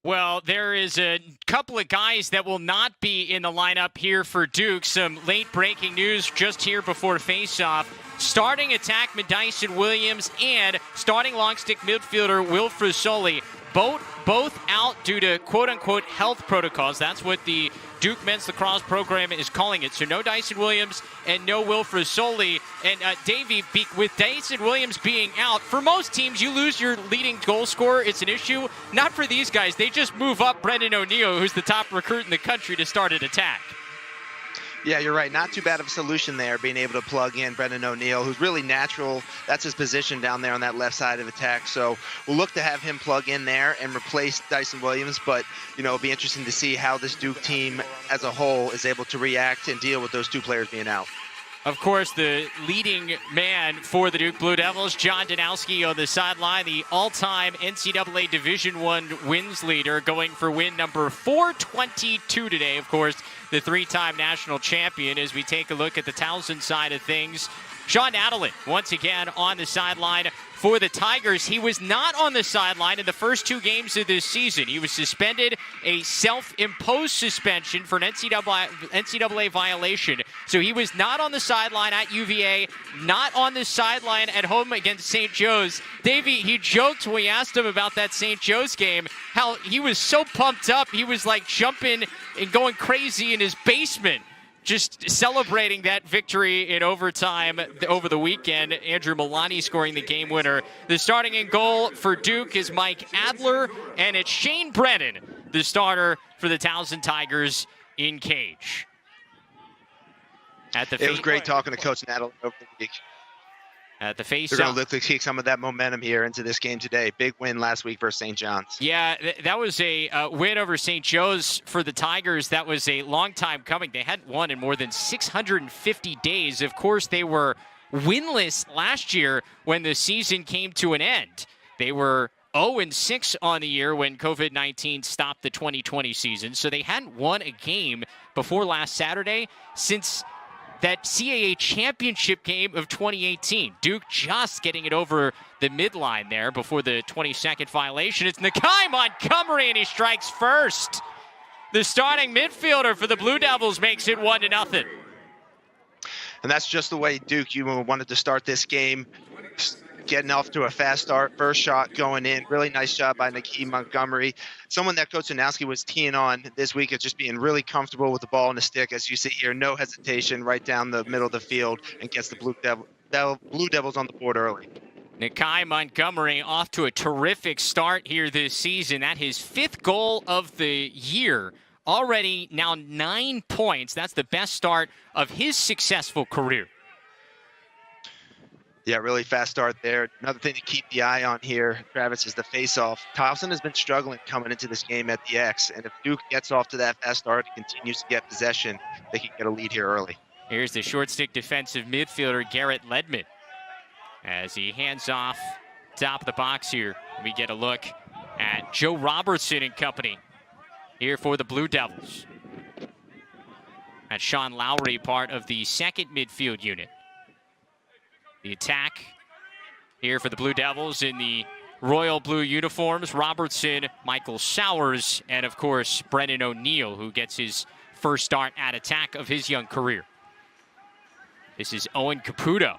Well, there is a couple of guys that will not be in the lineup here for Duke. Some late breaking news just here before faceoff. Starting attackman Dyson Williams and starting long stick midfielder Will Frusoli, both out due to quote-unquote health protocols. That's what the Duke men's lacrosse program is calling it. So no Dyson Williams and no Will Frusoli. And Davey, with Dyson Williams being out, for most teams, you lose your leading goal scorer. It's an issue. Not for these guys. They just move up Brennan O'Neal, who's the top recruit in the country, to start an attack. Yeah, you're right. Not too bad of a solution there, being able to plug in Brennan O'Neal, who's really natural. That's his position down there on that left side of attack. So we'll look to have him plug in there and replace Dyson Williams. But, it'll be interesting to see how this Duke team as a whole is able to react and deal with those two players being out. Of course, the leading man for the Duke Blue Devils, John Danowski on the sideline, the all-time NCAA Division I wins leader, going for win number 422 today. Of course, the three-time national champion. As we take a look at the Towson side of things, Sean Adelin once again on the sideline for the Tigers. He was not on the sideline in the first two games of this season. He was suspended, a self-imposed suspension for an NCAA violation. So he was not on the sideline at UVA, not on the sideline at home against St. Joe's. Davey, he joked when we asked him about that St. Joe's game, how he was so pumped up, he was like jumping and going crazy in his basement, just celebrating that victory in overtime over the weekend. Andrew Milani scoring the game winner. The starting in goal for Duke is Mike Adler, and it's Shane Brennan, the starter for the Towson Tigers in cage. It was great talking to Coach Nadal over the week. At the face, they're going to look to take some of that momentum here into this game today. Big win last week versus St. John's. Yeah, that was a win over St. Joe's for the Tigers. That was a long time coming. They hadn't won in more than 650 days. Of course, they were winless last year when the season came to an end. They were 0-6 on the year when COVID-19 stopped the 2020 season. So they hadn't won a game before last Saturday since that CAA championship game of 2018. Duke just getting it over the midline there before the 22nd violation. It's Nakai Montgomery, and he strikes first. The starting midfielder for the Blue Devils makes it 1-0. And that's just the way Duke, you wanted to start this game, getting off to a fast start. First shot going in. Really nice job by Nakai Montgomery. Someone that Coach Danowski was teeing on this week of just being really comfortable with the ball and the stick. As you see here, no hesitation right down the middle of the field and gets the Blue Devils on the board early. Nakai Montgomery off to a terrific start here this season. That his 5th goal of the year. Already now 9 points. That's the best start of his successful career. Yeah, really fast start there. Another thing to keep the eye on here, Travis, is the face-off. Towson has been struggling coming into this game at the X, and if Duke gets off to that fast start and continues to get possession, they can get a lead here early. Here's the short stick defensive midfielder, Garrett Ledman. As he hands off top of the box here, we get a look at Joe Robertson and company here for the Blue Devils. That's Sean Lowry, part of the second midfield unit. The attack here for the Blue Devils in the royal blue uniforms. Robertson, Michael Sowers, and of course, Brennan O'Neal, who gets his first start at attack of his young career. This is Owen Caputo.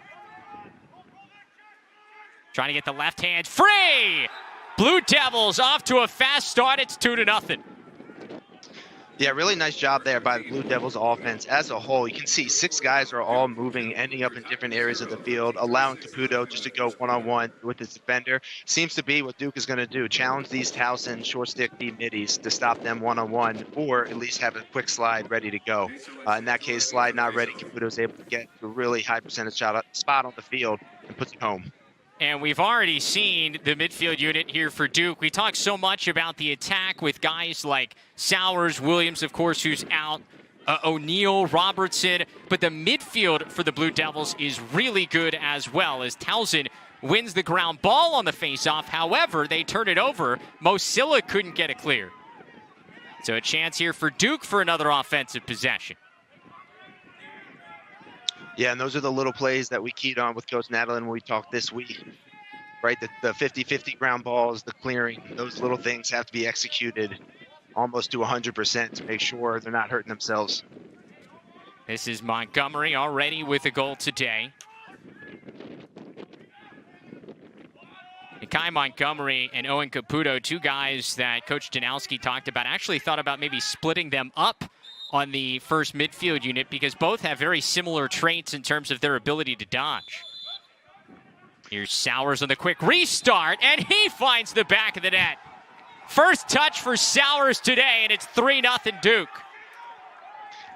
Trying to get the left hand free! Blue Devils off to a fast start. It's 2-0. Yeah, really nice job there by the Blue Devils offense as a whole. You can see 6 guys are all moving, ending up in different areas of the field, allowing Caputo just to go one-on-one with his defender. Seems to be what Duke is going to do, challenge these Towson short stick deep middies to stop them one-on-one, or at least have a quick slide ready to go. In that case, slide not ready, Caputo's able to get a really high percentage spot on the field and puts it home. And we've already seen the midfield unit here for Duke. We talk so much about the attack with guys like Sowers, Williams, of course, who's out, O'Neal, Robertson. But the midfield for the Blue Devils is really good as well, as Towson wins the ground ball on the faceoff. However, they turn it over. Mosilla couldn't get it clear. So a chance here for Duke for another offensive possession. Yeah, and those are the little plays that we keyed on with Coach Nadalin when we talked this week. right? The 50-50 ground balls, the clearing, those little things have to be executed almost to 100% to make sure they're not hurting themselves. This is Montgomery already with a goal today. Kai Montgomery and Owen Caputo, two guys that Coach Danowski talked about, actually thought about maybe splitting them up on the first midfield unit because both have very similar traits in terms of their ability to dodge. Here's Sowers on the quick restart, and he finds the back of the net. First touch for Sowers today, and it's 3-0 Duke.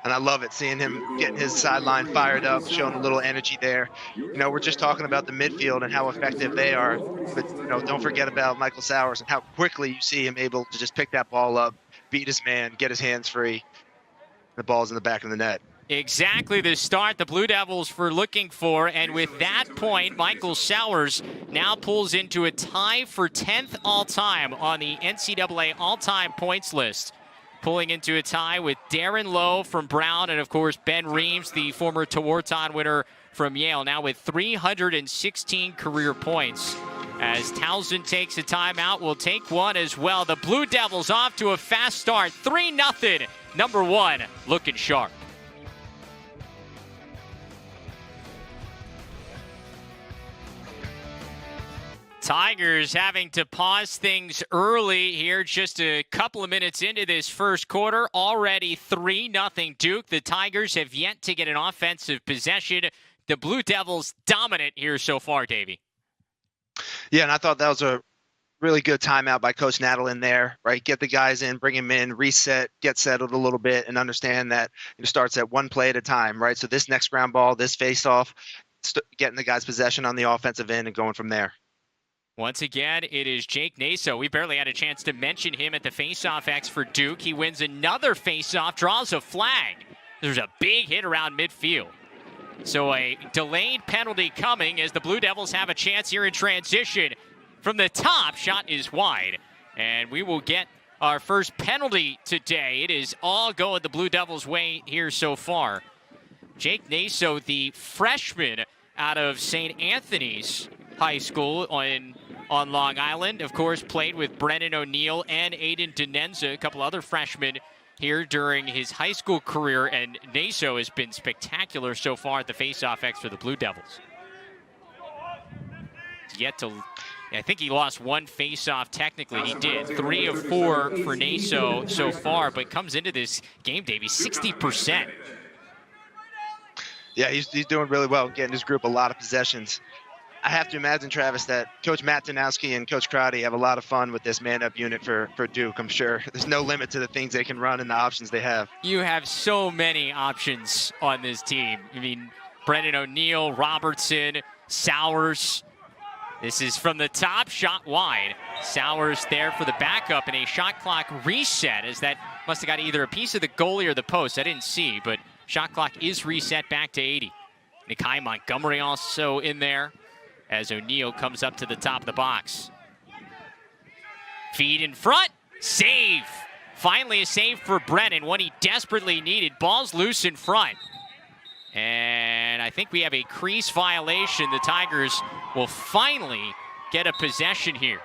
And I love it, seeing him getting his sideline fired up, showing a little energy there. You know, we're just talking about the midfield and how effective they are, but, you know, don't forget about Michael Sowers and how quickly you see him able to just pick that ball up, beat his man, get his hands free. The ball's in the back of the net. Exactly the start the Blue Devils were looking for, and with that point, Michael Sowers now pulls into a tie for 10th all-time on the NCAA all-time points list. Pulling into a tie with Darren Lowe from Brown and, of course, Ben Reams, the former Tewaaraton winner from Yale, now with 316 career points. As Towson takes a timeout, we'll take one as well. The Blue Devils off to a fast start, 3-0. Number one, looking sharp. Tigers having to pause things early here, just a couple of minutes into this first quarter. Already 3-0 Duke. The Tigers have yet to get an offensive possession. The Blue Devils dominant here so far, Davey. Yeah, and I thought that was a really good timeout by Coach Nadel in there, right? Get the guys in, bring them in, reset, get settled a little bit, and understand that it starts at one play at a time, right? So this next ground ball, this face-off, getting the guys possession on the offensive end and going from there. Once again, it is Jake Naso. We barely had a chance to mention him at the face-off X for Duke. He wins another face-off, draws a flag. There's a big hit around midfield. So a delayed penalty coming as the Blue Devils have a chance here in transition. From the top, shot is wide. And we will get our first penalty today. It is all going the Blue Devils' way here so far. Jake Naso, the freshman out of St. Anthony's High School on Long Island, of course, played with Brennan O'Neal and Aiden Denenza, a couple other freshmen here during his high school career, and Naso has been spectacular so far at the face-off X for the Blue Devils. I think he lost one face-off technically. He did 3 of 4 for Naso so far, but comes into this game, Davey, 60%. Yeah, he's doing really well, getting his group a lot of possessions. I have to imagine, Travis, that Coach Matt Danowski and Coach Crotty have a lot of fun with this man-up unit for Duke, I'm sure. There's no limit to the things they can run and the options they have. You have so many options on this team. I mean, Brennan O'Neal, Robertson, Sowers. This is from the top, shot wide. Sowers there for the backup and a shot clock reset, as that must have got either a piece of the goalie or the post. I didn't see, but shot clock is reset back to 80. Kai Montgomery also in there, as O'Neal comes up to the top of the box. Feed in front, save. Finally a save for Brennan, one he desperately needed. Ball's loose in front. And I think we have a crease violation. The Tigers will finally get a possession here.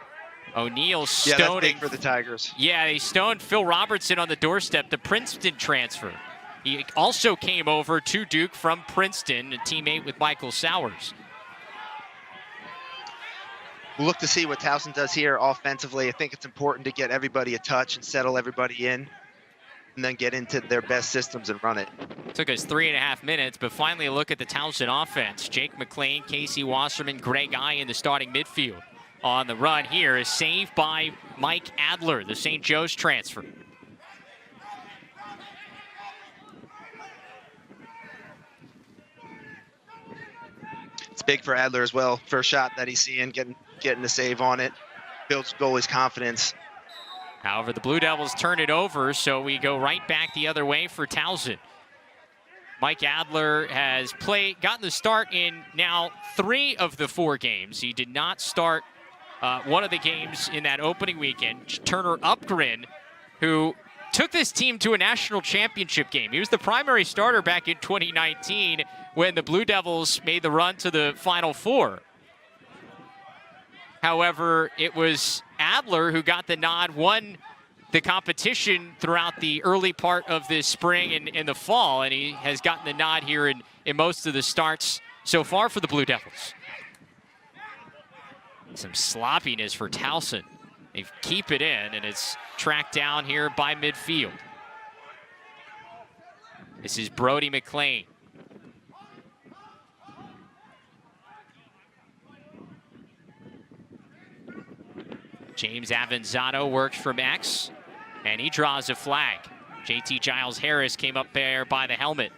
O'Neal stoning. Yeah, that's big for the Tigers. Yeah, they stoned Phil Robertson on the doorstep, the Princeton transfer. He also came over to Duke from Princeton, a teammate with Michael Sowers. We'll look to see what Towson does here offensively. I think it's important to get everybody a touch and settle everybody in, and then get into their best systems and run it. Took us 3.5 minutes, but finally a look at the Towson offense. Jake McLean, Casey Wasserman, Greg I in the starting midfield. On the run here, a save by Mike Adler, the St. Joe's transfer. It's big for Adler as well. First shot that he's seeing, getting the save on it. Builds goalie's confidence. However, the Blue Devils turn it over, so we go right back the other way for Towson. Mike Adler has gotten the start in now 3 of the 4 games. He did not start one of the games in that opening weekend. Turner Upgren, who took this team to a national championship game. He was the primary starter back in 2019 when the Blue Devils made the run to the Final Four. However, it was Adler who got the nod, won the competition throughout the early part of this spring and the fall, and he has gotten the nod here in most of the starts so far for the Blue Devils. Some sloppiness for Towson. They keep it in, and it's tracked down here by midfield. This is Brody McLean. James Avensado works from X, and he draws a flag. JT Giles Harris came up there by the helmet.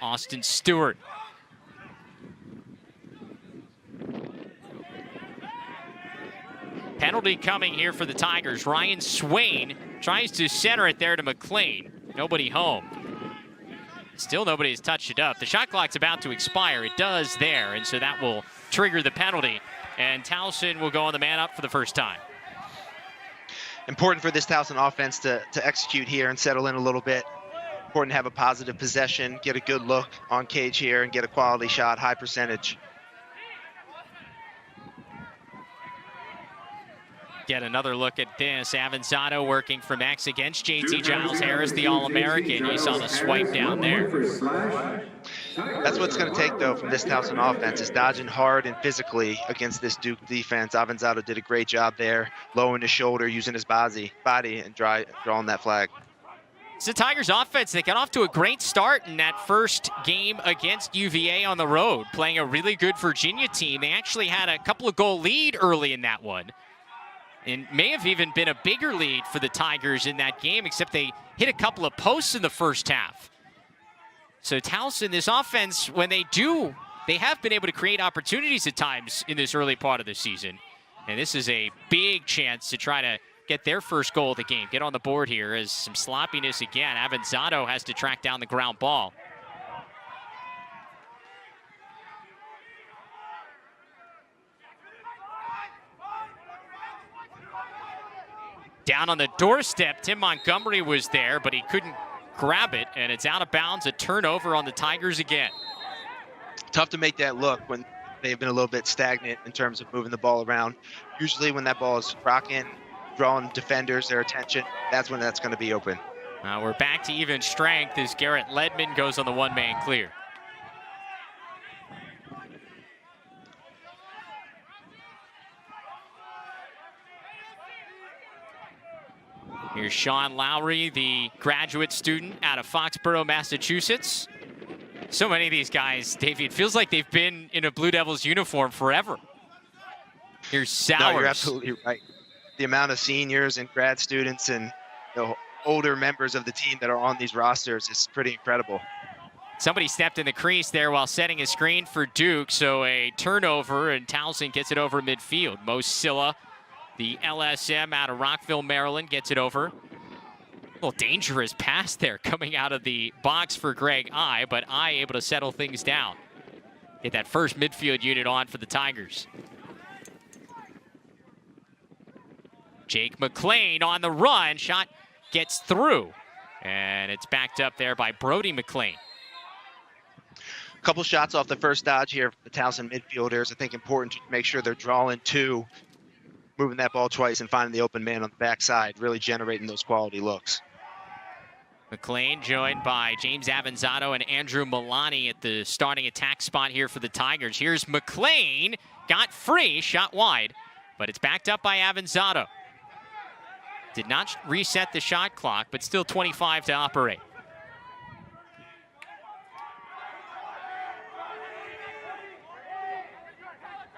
Austin Stewart. Penalty coming here for the Tigers. Ryan Swain tries to center it there to McLean. Nobody home. Still nobody's touched it up. The shot clock's about to expire. It does there, and so that will trigger the penalty. And Towson will go on the man up for the first time. Important for this Towson offense to execute here and settle in a little bit. Important to have a positive possession, get a good look on cage here, and get a quality shot, high percentage. Get another look at this. Avensado working from X against JT Giles Harris, the All-American. You saw the swipe down there. That's what it's going to take, though, from this Towson offense, is dodging hard and physically against this Duke defense. Avensado did a great job there, lowering his shoulder, using his body and drawing that flag. It's the Tigers offense. They got off to a great start in that first game against UVA on the road, playing a really good Virginia team. They actually had a couple of goal lead early in that one. And may have even been a bigger lead for the Tigers in that game, except they hit a couple of posts in the first half. So Towson, this offense, when they do, they have been able to create opportunities at times in this early part of the season. And this is a big chance to try to get their first goal of the game. Get on the board here as some sloppiness again. Avensado has to track down the ground ball. Down on the doorstep, Tim Montgomery was there, but he couldn't grab it, and it's out of bounds. A turnover on the Tigers again. Tough to make that look when they've been a little bit stagnant in terms of moving the ball around. Usually when that ball is rocking, drawing defenders, their attention, that's when that's going to be open. We're back to even strength as Garrett Ledman goes on the one-man clear. Here's Sean Lowry, the graduate student out of Foxborough, Massachusetts. So many of these guys, Davey, it feels like they've been in a Blue Devils uniform forever. Here's Sowers. No, you're absolutely right. The amount of seniors and grad students and older members of the team that are on these rosters is pretty incredible. Somebody stepped in the crease there while setting a screen for Duke, so a turnover, and Towson gets it over midfield. Mo Silla, the LSM out of Rockville, Maryland, gets it over. A little dangerous pass there coming out of the box for Greg I, but I able to settle things down. Get that first midfield unit on for the Tigers. Jake McLean on the run. Shot gets through. And it's backed up there by Brody McLean. A couple shots off the first dodge here for the Towson midfielders. I think important to make sure they're drawing two, moving that ball twice and finding the open man on the backside, really generating those quality looks. McLean joined by James Avensado and Andrew Milani at the starting attack spot here for the Tigers. Here's McLean, got free, shot wide, but it's backed up by Avensado. Did not reset the shot clock, but still 25 to operate.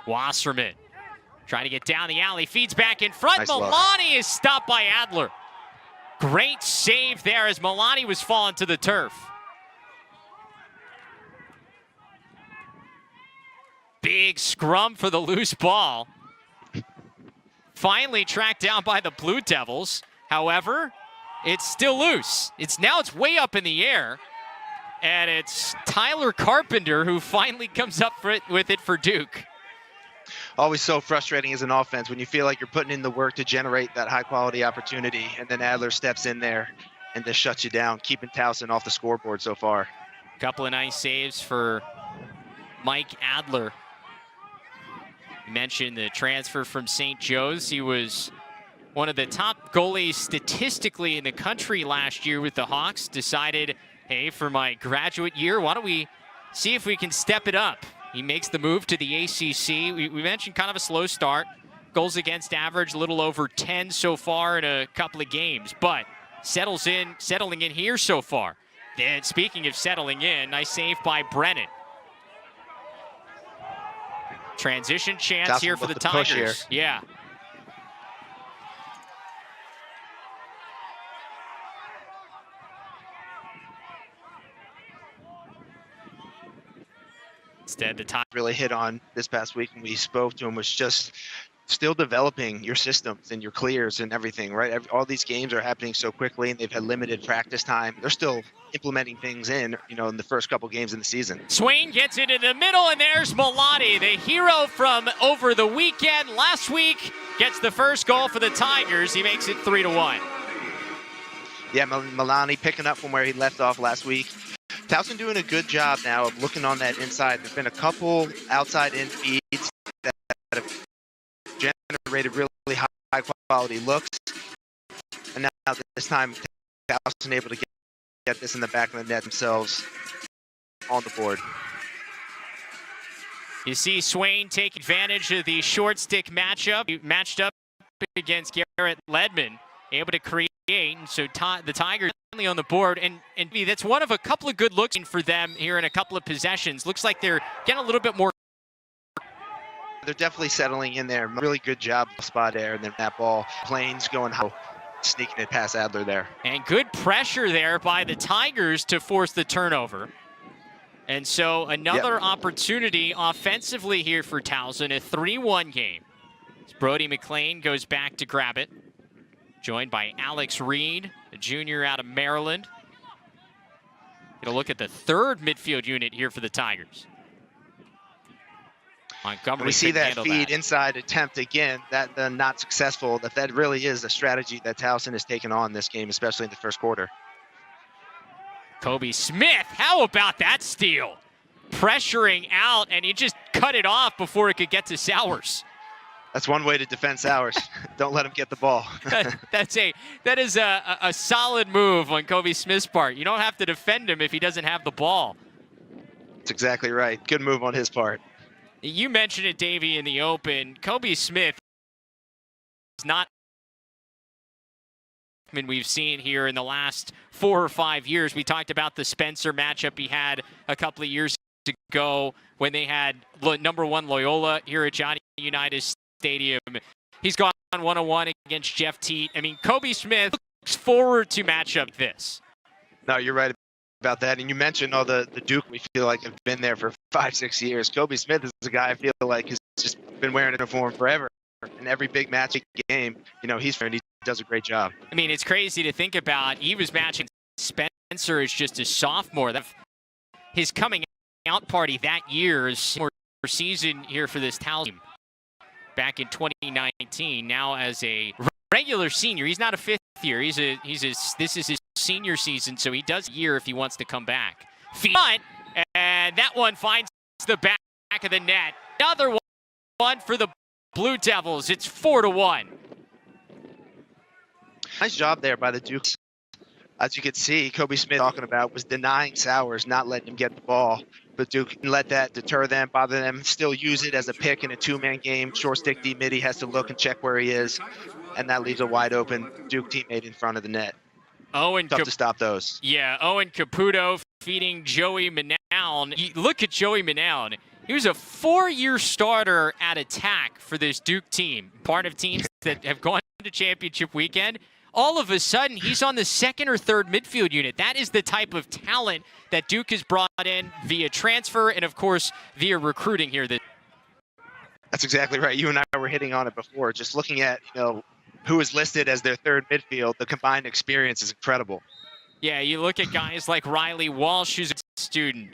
Wasserman trying to get down the alley, feeds back in front. Nice Milani is stopped by Adler. Great save there as Milani was falling to the turf. Big scrum for the loose ball. Finally tracked down by the Blue Devils. However, it's still loose. It's way up in the air. And it's Tyler Carpenter who finally comes up with it for Duke. Always so frustrating as an offense when you feel like you're putting in the work to generate that high-quality opportunity, and then Adler steps in there and just shuts you down, keeping Towson off the scoreboard so far. Couple of nice saves for Mike Adler. You mentioned the transfer from St. Joe's. He was one of the top goalies statistically in the country last year with the Hawks. Decided, hey, for my graduate year, why don't we see if we can step it up? He makes the move to the ACC. We mentioned kind of a slow start. Goals against average, a little over 10 so far in a couple of games, but settling in here so far. Then speaking of settling in, nice save by Brennan. Transition chance Towson here for the with the push here. Tigers. Yeah. Instead, the Tigers really hit on this past week when we spoke to him was just still developing your systems and your clears and everything, right? All these games are happening so quickly, and they've had limited practice time. They're still implementing things in the first couple games in the season. Swain gets it in the middle, and there's Milani, the hero from over the weekend. Last week, gets the first goal for the Tigers. He makes it 3-1. Yeah, Milani picking up from where he left off last week. Towson doing a good job now of looking on that inside. There's been a couple outside-in feeds that have generated really high-quality looks. And now this time, Towson able to get this in the back of the net themselves on the board. You see Swain take advantage of the short stick matchup. He matched up against Garrett Ledman, able to create. And so the Tigers finally on the board, and that's one of a couple of good looks for them here in a couple of possessions. Looks like they're getting a little bit more. They're definitely settling in there. Really good job spot there, and then that ball, Plains going high, sneaking it past Adler there. And good pressure there by the Tigers to force the turnover. And so another opportunity offensively here for Towson, a 3-1 game. As Brody McLean goes back to grab it. Joined by Alex Reed, a junior out of Maryland. Get a look at the third midfield unit here for the Tigers. Montgomery. We see that feed inside attempt again, that not successful. That really is a strategy that Towson has taken on this game, especially in the first quarter. Kobe Smith, how about that steal? Pressuring out, and he just cut it off before it could get to Sowers. That's one way to defend Sowers. Don't let him get the ball. that is a solid move on Kobe Smith's part. You don't have to defend him if he doesn't have the ball. That's exactly right. Good move on his part. You mentioned it, Davey, in the open. Kobe Smith is not we've seen here in the last 4 or 5 years. We talked about the Spencer matchup he had a couple of years ago when they had #1 Loyola here at Johnny Unitas Stadium. He's gone one-on-one against Jeff Teat. I mean, Kobe Smith looks forward to matchup this. No, you're right about that. And you mentioned all the Duke we feel like have been there for 5-6 years. Kobe Smith is a guy I feel like has just been wearing a uniform forever. In every big match game, he does a great job. I mean, it's crazy to think about. He was matching Spencer as just a sophomore. His coming out party that year is more season here for this Towson team. Back in 2019, now as a regular senior. He's not a fifth year. This is his senior season, so he does a year if he wants to come back. And that one finds the back of the net. Another one for the Blue Devils. It's 4-1. Nice job there by the Dukes. As you can see, Kobe Smith talking about was denying Sowers, not letting him get the ball. But Duke didn't let that deter them, bother them, still use it as a pick in a two-man game. Short stick D-mid, he has to look and check where he is, and that leaves a wide open Duke teammate in front of the net. Tough to stop those. Yeah, Owen Caputo feeding Joey Manown. Look at Joey Manown. He was a 4-year starter at attack for this Duke team, part of teams that have gone to championship weekend. All of a sudden, he's on the second or third midfield unit. That is the type of talent that Duke has brought in via transfer and, of course, via recruiting here. That's exactly right. You and I were hitting on it before. Just looking at, who is listed as their third midfield, the combined experience is incredible. Yeah, you look at guys like Riley Walsh, who's a student.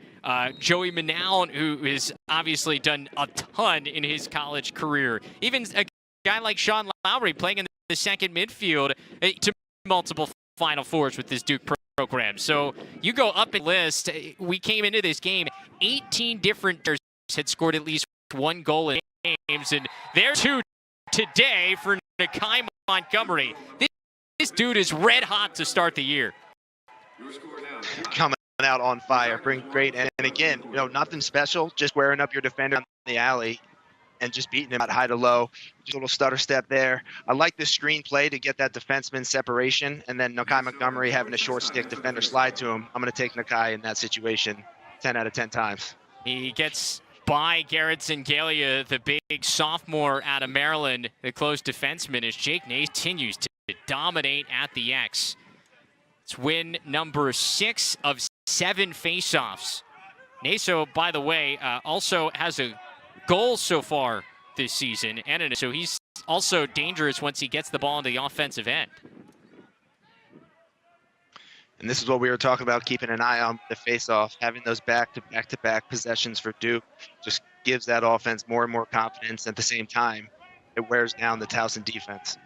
Joey Manown, who has obviously done a ton in his college career. Even a guy like Sean Lowry playing in the second midfield to multiple Final Fours with this Duke program. So you go up in list. We came into this game, 18 different players had scored at least one goal in games, and there 2 today for Nakai Montgomery. This dude is red hot to start the year. Coming out on fire, bring great, and again, nothing special, just wearing up your defender in the alley and just beating him at high to low. Just a little stutter step there. I like the screen play to get that defenseman separation, and then Nakai Montgomery having a short stick defender slide to him. I'm going to take Nakai in that situation 10 out of 10 times. He gets by Garrett Zingalia, the big sophomore out of Maryland, the close defenseman, as Jake Nace continues to dominate at the X. It's win number 6 of 7 faceoffs. Naso, by the way, also has a goal so far this season, and so he's also dangerous once he gets the ball into the offensive end. And this is what we were talking about, keeping an eye on the face-off. Having those back-to-back possessions for Duke just gives that offense more and more confidence. At the same time, it wears down the Towson defense.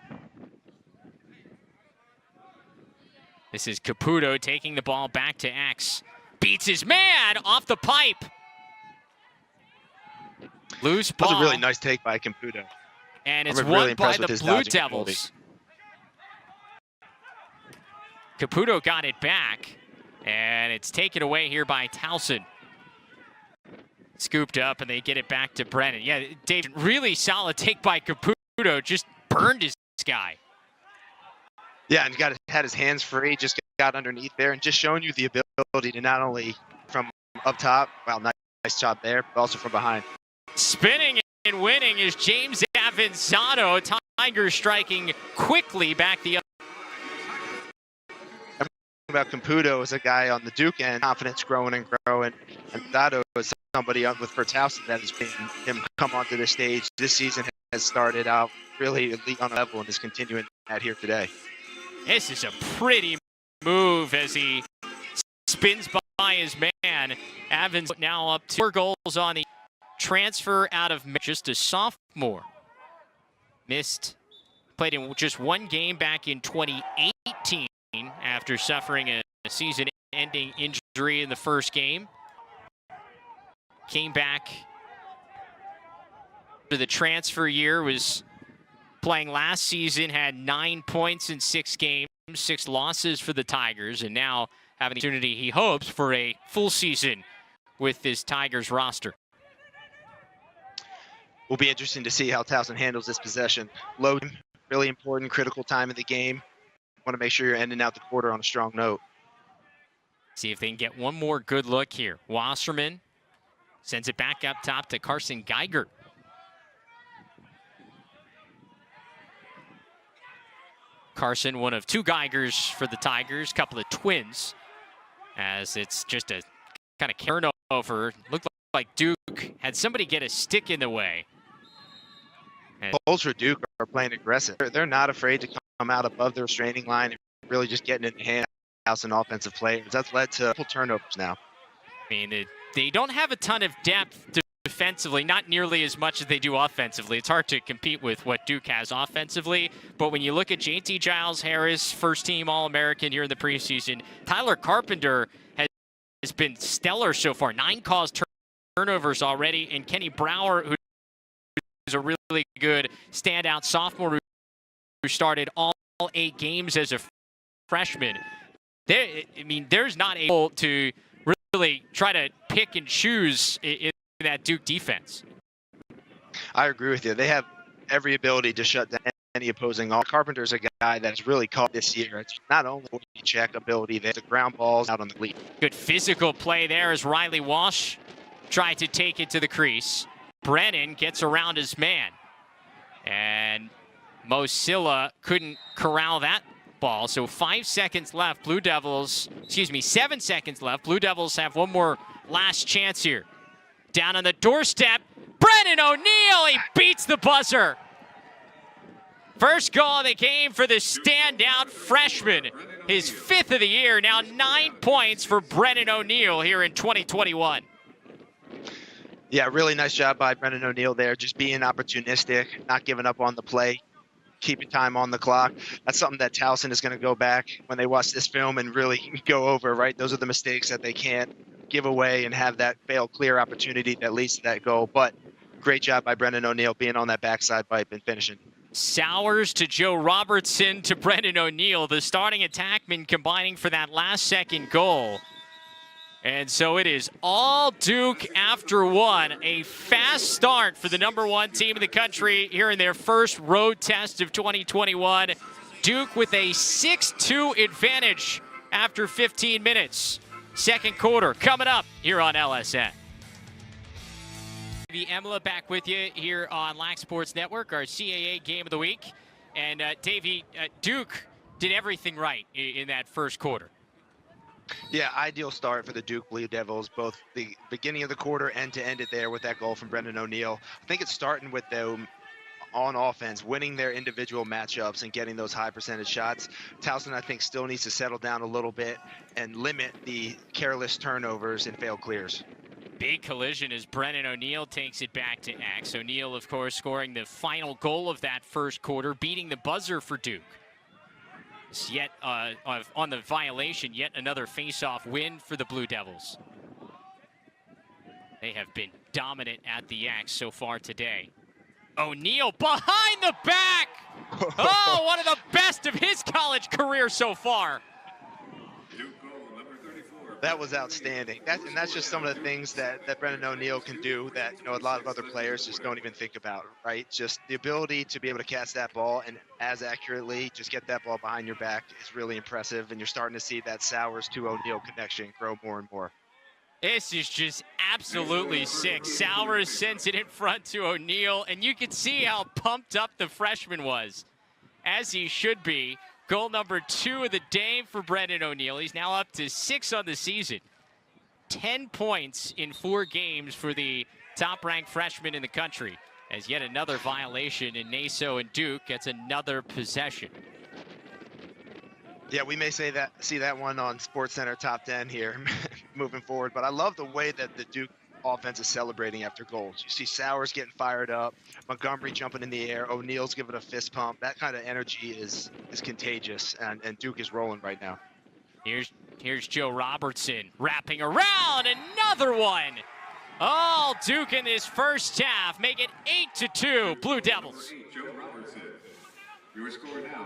This is Caputo taking the ball back to X. Beats his man off the pipe. Loose ball. That was a really nice take by Caputo. And it's won by the Blue Devils. Caputo got it back, and it's taken away here by Towson. Scooped up, and they get it back to Brennan. Yeah, David, really solid take by Caputo. Just burned his guy. Yeah, and had his hands free, just got underneath there, and just showing you the ability to not only from up top, wow, nice job there, but also from behind. Spinning and winning is James Avensado. Tigers striking quickly back the other. About Caputo as a guy on the Duke end, confidence growing and growing, and Avensado is somebody for Towson that has been him come onto the stage. This season has started out really elite on a level and is continuing that here today. This is a pretty move as he spins by his man. Evans now up to 4 goals on the transfer out of just a sophomore. Played in just 1 game back in 2018 after suffering a season-ending injury in the first game. Came back for the transfer year, was playing last season, had 9 points in 6 games, 6 losses for the Tigers, and now having the opportunity, he hopes, for a full season with this Tigers roster. Will be interesting to see how Towson handles this possession. Low, really important, critical time of the game. Want to make sure you're ending out the quarter on a strong note. See if they can get one more good look here. Wasserman sends it back up top to Carson Geiger. Carson, one of 2 Geigers for the Tigers, couple of twins, as it's just a kind of turnover. Looked like Duke had somebody get a stick in the way. Bulls for Duke are playing aggressive. They're not afraid to come out above their restraining line and really just getting in the hand of Towson offensive players. That's led to couple turnovers now. I mean, they don't have a ton of depth defensively, not nearly as much as they do offensively. It's hard to compete with what Duke has offensively, but when you look at JT Giles-Harris, first-team All-American here in the preseason, Tyler Carpenter has been stellar so far. 9 caused turnovers already, and Kenny Brower, who's a really good standout sophomore who started all 8 games as a freshman. There's not a goal to really try to pick and choose in that Duke defense. I agree with you. They have every ability to shut down any opposing. Carpenter's a guy that's really caught this year. It's not only check ability, there's the ground balls out on the lead. Good physical play there as Riley Walsh tried to take it to the crease. Brennan gets around his man. And Mo Silla couldn't corral that ball. So 7 seconds left. Blue Devils have one more last chance here. Down on the doorstep, Brennan O'Neal, he beats the buzzer. First goal of the game for the standout freshman. His 5th of the year, now 9 points for Brennan O'Neal here in 2021. Yeah, really nice job by Brennan O'Neal there, just being opportunistic, not giving up on the play, keeping time on the clock. That's something that Towson is going to go back when they watch this film and really go over, right? Those are the mistakes that they can't give away and have that fail clear opportunity that leads to that goal. But Great job by Brennan O'Neal being on that backside pipe and finishing. Sowers to Joe Robertson to Brennan O'Neal, the starting attackman combining for that last second goal. And so it is all Duke after one. A fast start for the #1 team in the country here in their first road test of 2021. Duke with a 6-2 advantage after 15 minutes. Second quarter coming up here on LSN. Emila back with you here on Lax Sports Network, our CAA game of the week. And Davey, Duke did everything right in that first quarter. Yeah, ideal start for the Duke Blue Devils, both the beginning of the quarter and to end it there with that goal from Brennan O'Neal. I think it's starting with them on offense, winning their individual matchups and getting those high percentage shots. Towson, I think, still needs to settle down a little bit and limit the careless turnovers and failed clears. Big collision as Brennan O'Neal takes it back to X. O'Neal, of course, scoring the final goal of that first quarter, beating the buzzer for Duke. Yet on the violation, yet another face-off win for the Blue Devils. They have been dominant at the X so far today. O'Neal behind the back! Oh, one of the best of his college career so far. That was outstanding. That's just some of the things that Brennan O'Neal can do that a lot of other players just don't even think about, right? Just the ability to be able to catch that ball and as accurately just get that ball behind your back is really impressive, and you're starting to see that Sowers to O'Neal connection grow more and more. This is just absolutely sick. Sowers sends it in front to O'Neal, and you can see how pumped up the freshman was, as he should be. Goal number 2 of the day for Brennan O'Neal. He's now up to 6 on the season. 10 points in 4 games for the top-ranked freshman in the country. As yet another violation in Naso and Duke gets another possession. Yeah, we may see that one on SportsCenter Top 10 here moving forward. But I love the way that the Duke offense is celebrating after goals. You see Sowers getting fired up, Montgomery jumping in the air, O'Neal's giving a fist pump. That kind of energy is contagious, and Duke is rolling right now. Here's Joe Robertson wrapping around, another one. All Duke in this first half, make it 8-2 Blue Devils.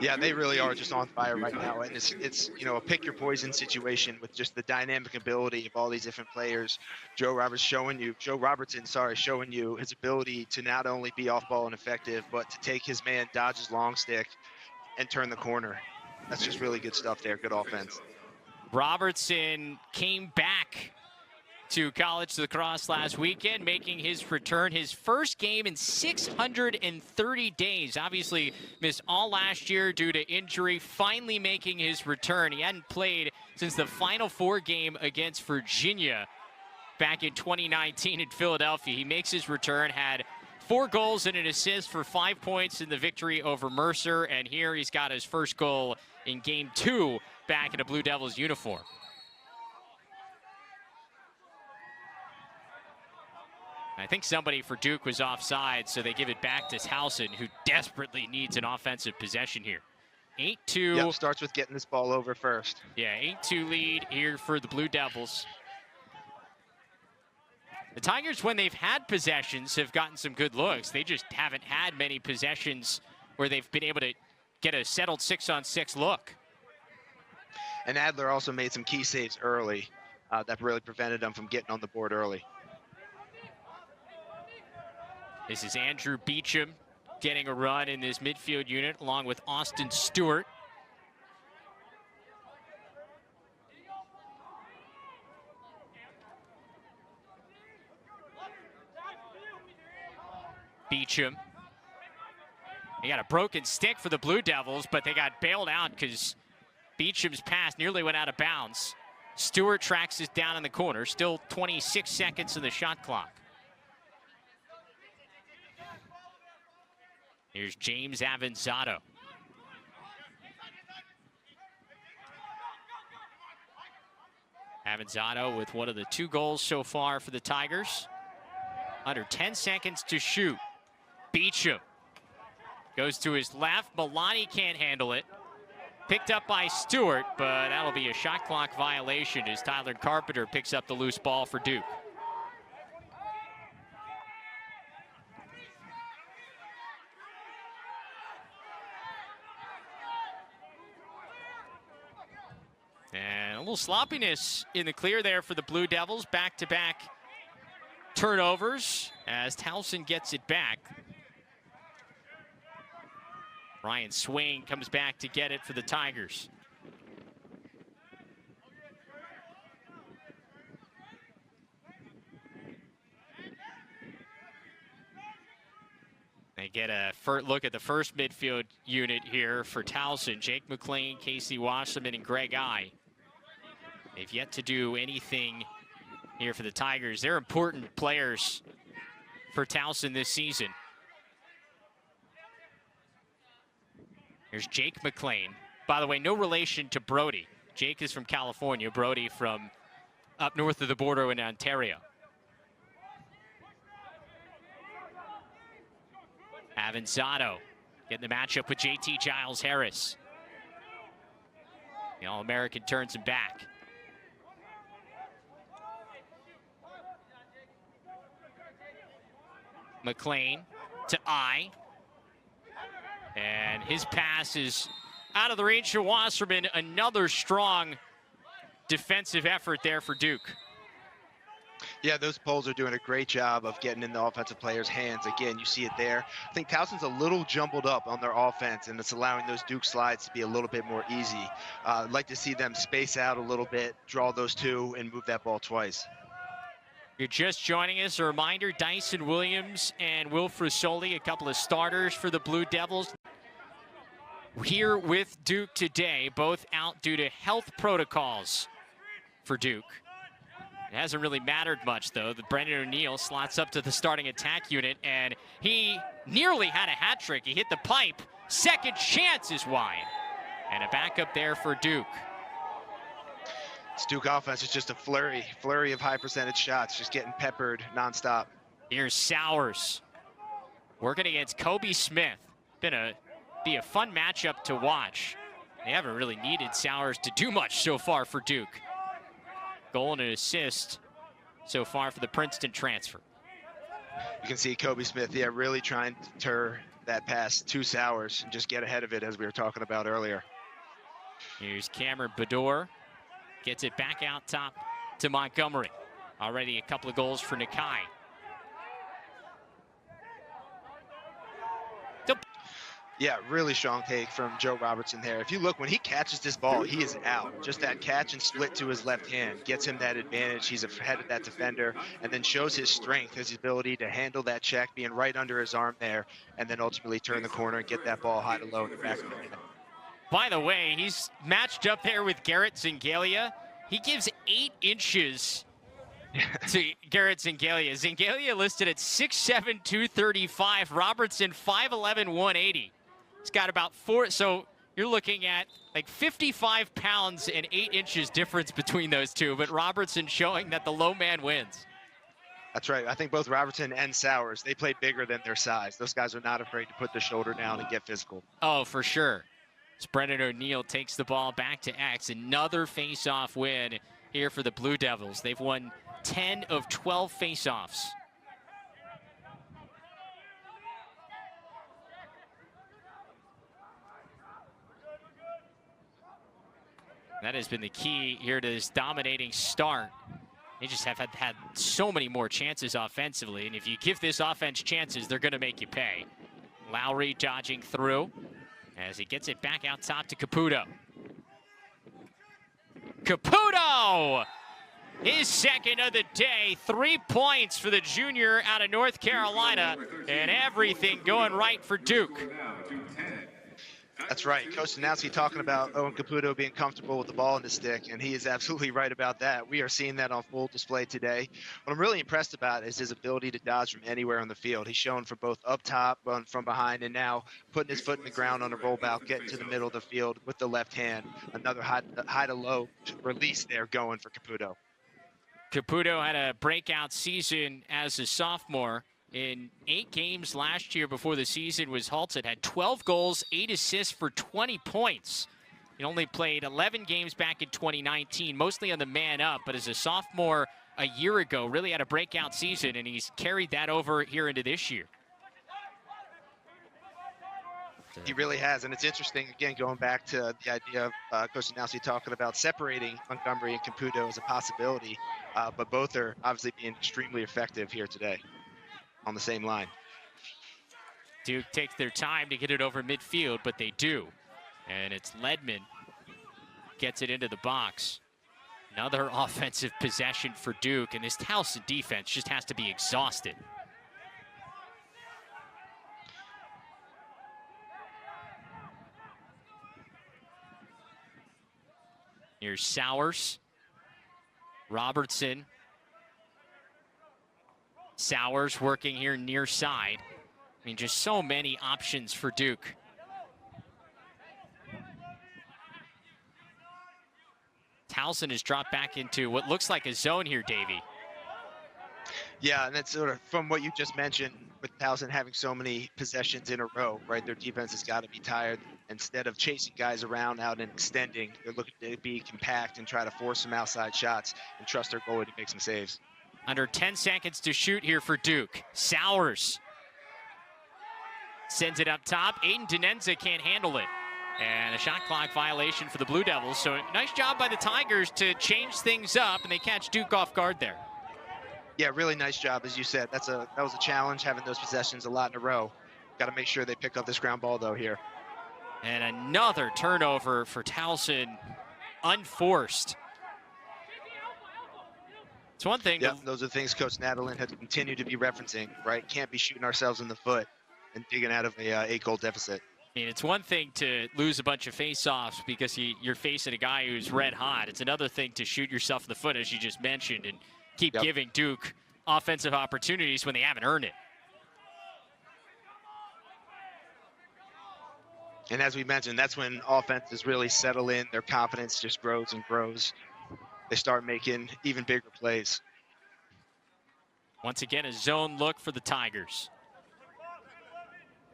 Yeah, they really are just on fire right now, and it's a pick your poison situation with just the dynamic ability of all these different players. Joe Robertson showing you his ability to not only be off ball and effective, but to take his man, dodge his long stick, and turn the corner. That's just really good stuff there. Good offense. Robertson came back to college lacrosse last weekend, making his return, his first game in 630 days. Obviously missed all last year due to injury, finally making his return. He hadn't played since the Final Four game against Virginia back in 2019 in Philadelphia. He makes his return, had 4 goals and an assist for 5 points in the victory over Mercer, and here he's got his first goal in Game 2 back in a Blue Devils uniform. I think somebody for Duke was offside, so they give it back to Towson, who desperately needs an offensive possession here. 8-2. Yep, starts with getting this ball over first. Yeah, 8-2 lead here for the Blue Devils. The Tigers, when they've had possessions, have gotten some good looks. They just haven't had many possessions where they've been able to get a settled 6-on-6 look. And Adler also made some key saves early that really prevented them from getting on the board early. This is Andrew Beecham getting a run in this midfield unit along with Austin Stewart. Beecham. They got a broken stick for the Blue Devils, but they got bailed out because Beecham's pass nearly went out of bounds. Stewart tracks this down in the corner. Still 26 seconds in the shot clock. Here's James Avensado. Avensado with one of the 2 goals so far for the Tigers. Under 10 seconds to shoot. Beecham goes to his left. Milani can't handle it. Picked up by Stewart, but that'll be a shot clock violation as Tyler Carpenter picks up the loose ball for Duke. And a little sloppiness in the clear there for the Blue Devils. Back-to-back turnovers as Towson gets it back. Ryan Swain comes back to get it for the Tigers. They get a look at the first midfield unit here for Towson. Jake McLean, Casey Wasserman, and Greg I. They've yet to do anything here for the Tigers. They're important players for Towson this season. Here's Jake McLean. By the way, no relation to Brody. Jake is from California, Brody from up north of the border in Ontario. Avensado getting the matchup with JT Giles Harris. The All-American turns him back. McLean to I. And his pass is out of the reach of Wasserman. Another strong defensive effort there for Duke. Yeah, those poles are doing a great job of getting in the offensive players' hands. Again, you see it there. I think Towson's a little jumbled up on their offense, and it's allowing those Duke slides to be a little bit more easy. I'd like to see them space out a little bit, draw those two, and move that ball twice. You're just joining us, a reminder, Dyson Williams and Will Frusoli, a couple of starters for the Blue Devils. Here with Duke today, both out due to health protocols for Duke. It hasn't really mattered much, though. The Brennan O'Neal slots up to the starting attack unit, and he nearly had a hat trick. He hit the pipe. Second chance is wide. And a backup there for Duke. This Duke offense is just a flurry of high percentage shots, just getting peppered nonstop. Here's Sowers working against Kobe Smith. Be a fun matchup to watch. They haven't really needed Sowers to do much so far for Duke. Goal and an assist so far for the Princeton transfer. You can see Kobe Smith, yeah, really trying to deter that pass to Sowers and just get ahead of it, as we were talking about earlier. Here's Cameron Bador. Gets it back out top to Montgomery. Already a couple of goals for Nakai. Yeah, really strong take from Joe Robertson there. If you look, when he catches this ball, he is out. Just that catch and split to his left hand gets him that advantage. He's ahead of that defender, and then shows his strength, his ability to handle that check, being right under his arm there, and then ultimately turn the corner and get that ball high to low in the back of the net. By the way, he's matched up there with Garrett Zingalia. He gives 8 inches to Garrett Zingalia. Zingalia listed at 6'7", 235. Robertson, 5'11", 180. He's got about 4, so you're looking at like 55 pounds and 8 inches difference between those two, but Robertson showing that the low man wins. That's right. I think both Robertson and Sowers, they play bigger than their size. Those guys are not afraid to put the shoulder down and get physical. Oh, for sure. As Brennan O'Neal takes the ball back to X. Another face-off win here for the Blue Devils. They've won 10 of 12 face-offs. That has been the key here to this dominating start. They just have had so many more chances offensively, and if you give this offense chances, they're going to make you pay. Lowry dodging through as he gets it back out top to Caputo. Caputo! His second of the day. 3 points for the junior out of North Carolina, and everything going right for Duke. That's right. Coach Danowski talking about Owen Caputo being comfortable with the ball in the stick, and he is absolutely right about that. We are seeing that on full display today. What I'm really impressed about is his ability to dodge from anywhere on the field. He's shown for both up top, from behind, and now putting his foot in the ground on a rollback, getting to the middle of the field with the left hand. Another high to low release there going for Caputo. Caputo had a breakout season as a sophomore. In 8 games last year before the season was halted, had 12 goals, 8 assists for 20 points. He only played 11 games back in 2019, mostly on the man up, but as a sophomore a year ago, really had a breakout season, and he's carried that over here into this year. He really has, and it's interesting, again, going back to the idea of Coach Naso talking about separating Montgomery and Caputo as a possibility, but both are obviously being extremely effective here today on the same line. Duke takes their time to get it over midfield, but they do. And it's Ledman gets it into the box. Another offensive possession for Duke, and this Towson defense just has to be exhausted. Here's Sowers. Robertson. Sowers working here near side. I mean, just so many options for Duke. Towson has dropped back into what looks like a zone here, Davey. Yeah, and that's sort of from what you just mentioned with Towson having so many possessions in a row, right? Their defense has got to be tired. Instead of chasing guys around out and extending, they're looking to be compact and try to force some outside shots and trust their goalie to make some saves. Under 10 seconds to shoot here for Duke. Sowers sends it up top. Aiden Denenza can't handle it. And a shot clock violation for the Blue Devils. So nice job by the Tigers to change things up, and they catch Duke off guard there. Yeah, really nice job, as you said. That was a challenge, having those possessions a lot in a row. Got to make sure they pick up this ground ball, though, here. And another turnover for Towson, unforced. It's one thing. Yeah, those are the things Coach Nadalin has continued to be referencing, right? Can't be shooting ourselves in the foot and digging out of a 8-goal deficit. I mean, it's one thing to lose a bunch of face-offs because you're facing a guy who's red hot. It's another thing to shoot yourself in the foot, as you just mentioned, and keep giving Duke offensive opportunities when they haven't earned it. And as we mentioned, that's when offenses really settle in. Their confidence just grows and grows. They start making even bigger plays. Once again, a zone look for the Tigers.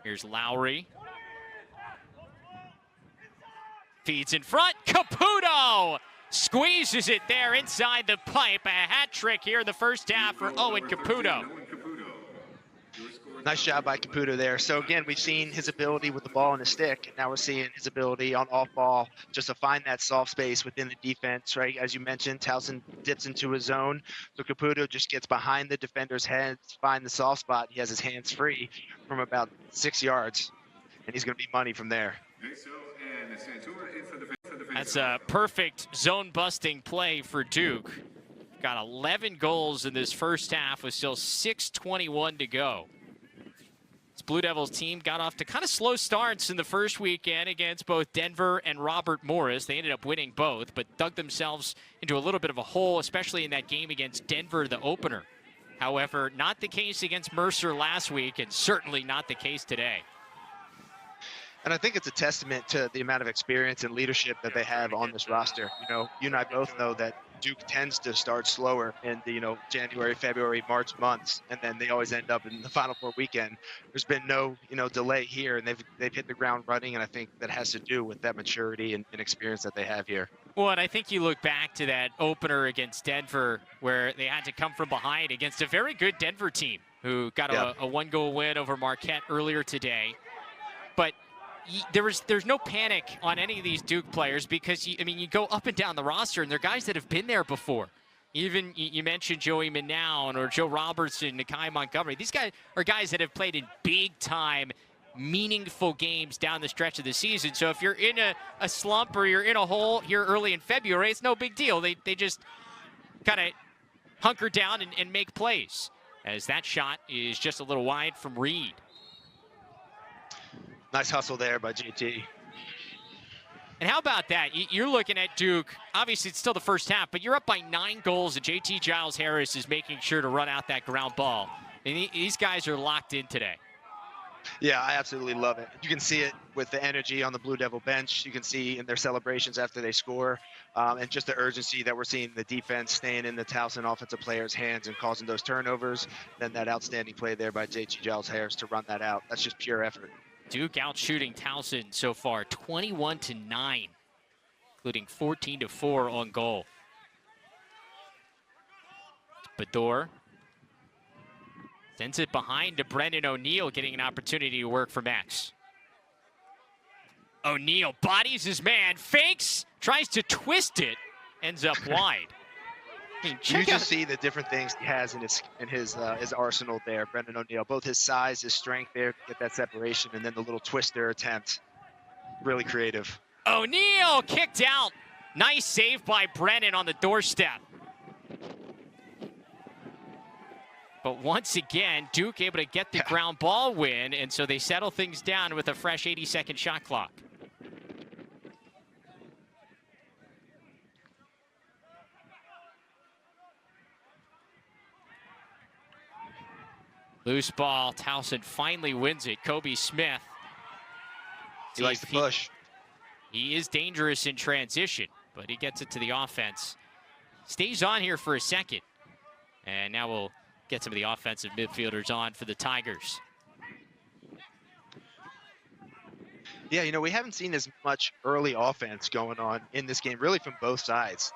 Here's Lowry. Feeds in front. Caputo squeezes it there inside the pipe. A hat trick here in the first half for Owen Caputo. Nice job by Caputo there. So again, we've seen his ability with the ball and the stick. Now we're seeing his ability on off ball just to find that soft space within the defense, right? As you mentioned, Towson dips into his zone. So Caputo just gets behind the defender's head, find the soft spot. He has his hands free from about 6 yards, and he's going to be money from there. That's a perfect zone-busting play for Duke. Got 11 goals in this first half with still 6:21 to go. This Blue Devils team got off to kind of slow starts in the first weekend against both Denver and Robert Morris. They ended up winning both, but dug themselves into a little bit of a hole, especially in that game against Denver, the opener. However, not the case against Mercer last week, and certainly not the case today. And I think it's a testament to the amount of experience and leadership that they have on this roster. You know, you and I both know that Duke tends to start slower in the, January, February, March months, and then they always end up in the Final Four weekend. There's been no, delay here, and they've hit the ground running, and I think that has to do with that maturity and experience that they have here. Well, and I think you look back to that opener against Denver where they had to come from behind against a very good Denver team who got a one-goal win over Marquette earlier today. But there's no panic on any of these Duke players because, you go up and down the roster, and they're guys that have been there before. Even you mentioned Joey Manown or Joe Robertson, Nakai Montgomery. These guys are guys that have played in big-time, meaningful games down the stretch of the season. So if you're in a slump or you're in a hole here early in February, it's no big deal. They just kind of hunker down and make plays, as that shot is just a little wide from Reed. Nice hustle there by JT. And how about that? You're looking at Duke. Obviously, it's still the first half, but you're up by 9 goals, and JT Giles-Harris is making sure to run out that ground ball. And these guys are locked in today. Yeah, I absolutely love it. You can see it with the energy on the Blue Devil bench. You can see in their celebrations after they score, and just the urgency that we're seeing the defense staying in the Towson offensive players' hands and causing those turnovers. Then that outstanding play there by JT Giles-Harris to run that out. That's just pure effort. Duke out shooting Towson so far 21-9, including 14-4 on goal. Bador sends it behind to Brennan O'Neal, getting an opportunity to work for Max. O'Neal bodies his man, fakes, tries to twist it, ends up wide. I mean, You just see the different things he has in his arsenal there, Brennan O'Neal. Both his size, his strength there to get that separation, and then the little twister attempt. Really creative. O'Neal kicked out. Nice save by Brennan on the doorstep. But once again, Duke able to get the ground ball win, and so they settle things down with a fresh 80-second shot clock. Loose ball, Towson finally wins it. Kobe Smith. He likes to push. He is dangerous in transition, but he gets it to the offense. Stays on here for a second. And now we'll get some of the offensive midfielders on for the Tigers. Yeah, you know, we haven't seen as much early offense going on in this game, really from both sides.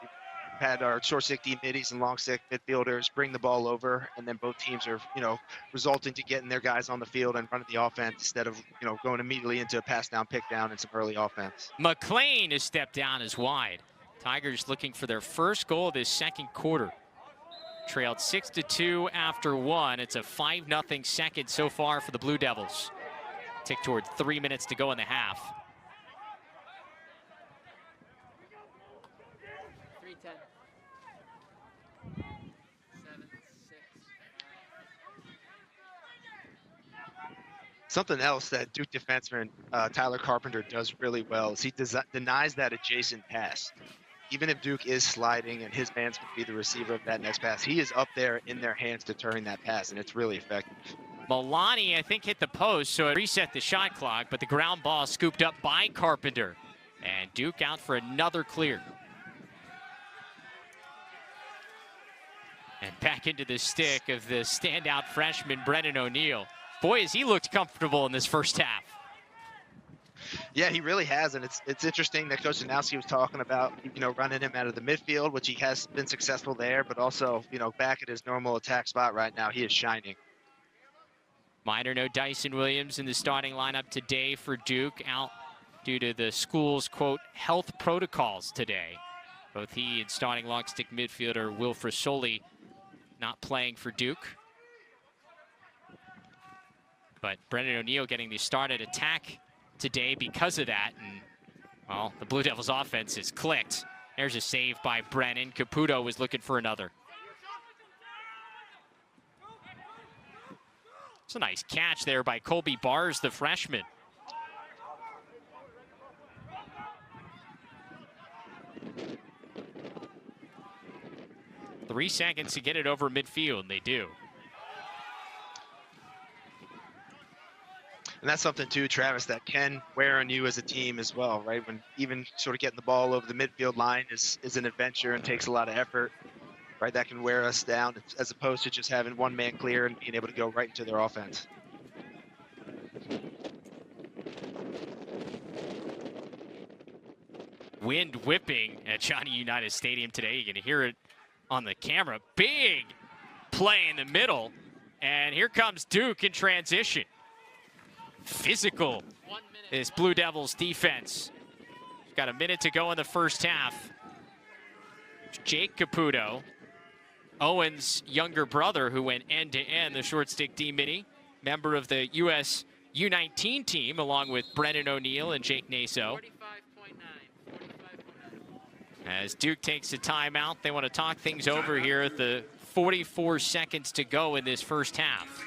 We've had our short stick D middies and long stick midfielders bring the ball over, and then both teams are, you know, resulting to getting their guys on the field and running the offense instead of, you know, going immediately into a pass down, pick down, and some early offense. McLean is stepped down as wide. Tigers looking for their first goal of this second quarter. Trailed 6-2 after one. It's a 5-0 second so far for the Blue Devils. Tick toward 3 minutes to go in the half. 3-10. 7-6. Something else that Duke defenseman Tyler Carpenter does really well is he denies that adjacent pass. Even if Duke is sliding and his man's going to be the receiver of that next pass, he is up there in their hands deterring that pass, and it's really effective. Milani, I think, hit the post, so it reset the shot clock, but the ground ball scooped up by Carpenter. And Duke out for another clear. And back into the stick of the standout freshman, Brennan O'Neal. Boy, has he looked comfortable in this first half. Yeah, he really has, and it's interesting that Coach Danowski was talking about, you know, running him out of the midfield, which he has been successful there, but also, you know, back at his normal attack spot right now, he is shining. Minor no Dyson Williams in the starting lineup today for Duke, out due to the school's, quote, health protocols today. Both he and starting long stick midfielder Will Frisoli not playing for Duke. But Brennan O'Neal getting the start at attack today because of that, and well, the Blue Devils offense is clicked. There's a save by Brennan. Caputo was looking for another. It's a nice catch there by Colby Bars, the freshman. Three seconds to get it over midfield, and they do. And that's something too, Travis, that can wear on you as a team as well, right? When even sort of getting the ball over the midfield line is an adventure and takes a lot of effort, right? That can wear us down as opposed to just having one man clear and being able to go right into their offense. Wind whipping at Johnny Unitas Stadium today. You can hear it on the camera. Big play in the middle. And here comes Duke in transition. Physical, this Blue Devils defense. Got a minute to go in the first half. Jake Caputo, Owen's younger brother, who went end-to-end, the short stick D-mini, member of the U.S. U19 team, along with Brennan O'Neal and Jake Naso. 45.9. As Duke takes a timeout, they want to talk things over here at the 44 seconds to go in this first half.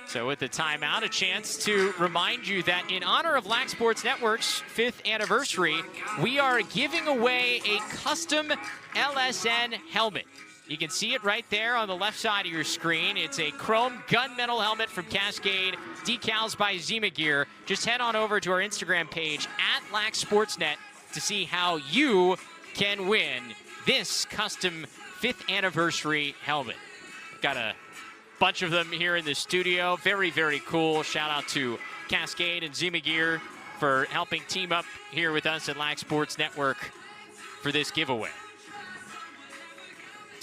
So with the timeout, a chance to remind you that in honor of Lax Sports Network's 5th anniversary, we are giving away a custom LSN helmet. You can see it right there on the left side of your screen. It's a chrome gunmetal helmet from Cascade, decals by Zima Gear. Just head on over to our Instagram page at Lax Sportsnet to see how you can win this custom 5th anniversary helmet. Got a bunch of them here in the studio. Very, very cool. Shout out to Cascade and Zima Gear for helping team up here with us at Lax Sports Network for this giveaway.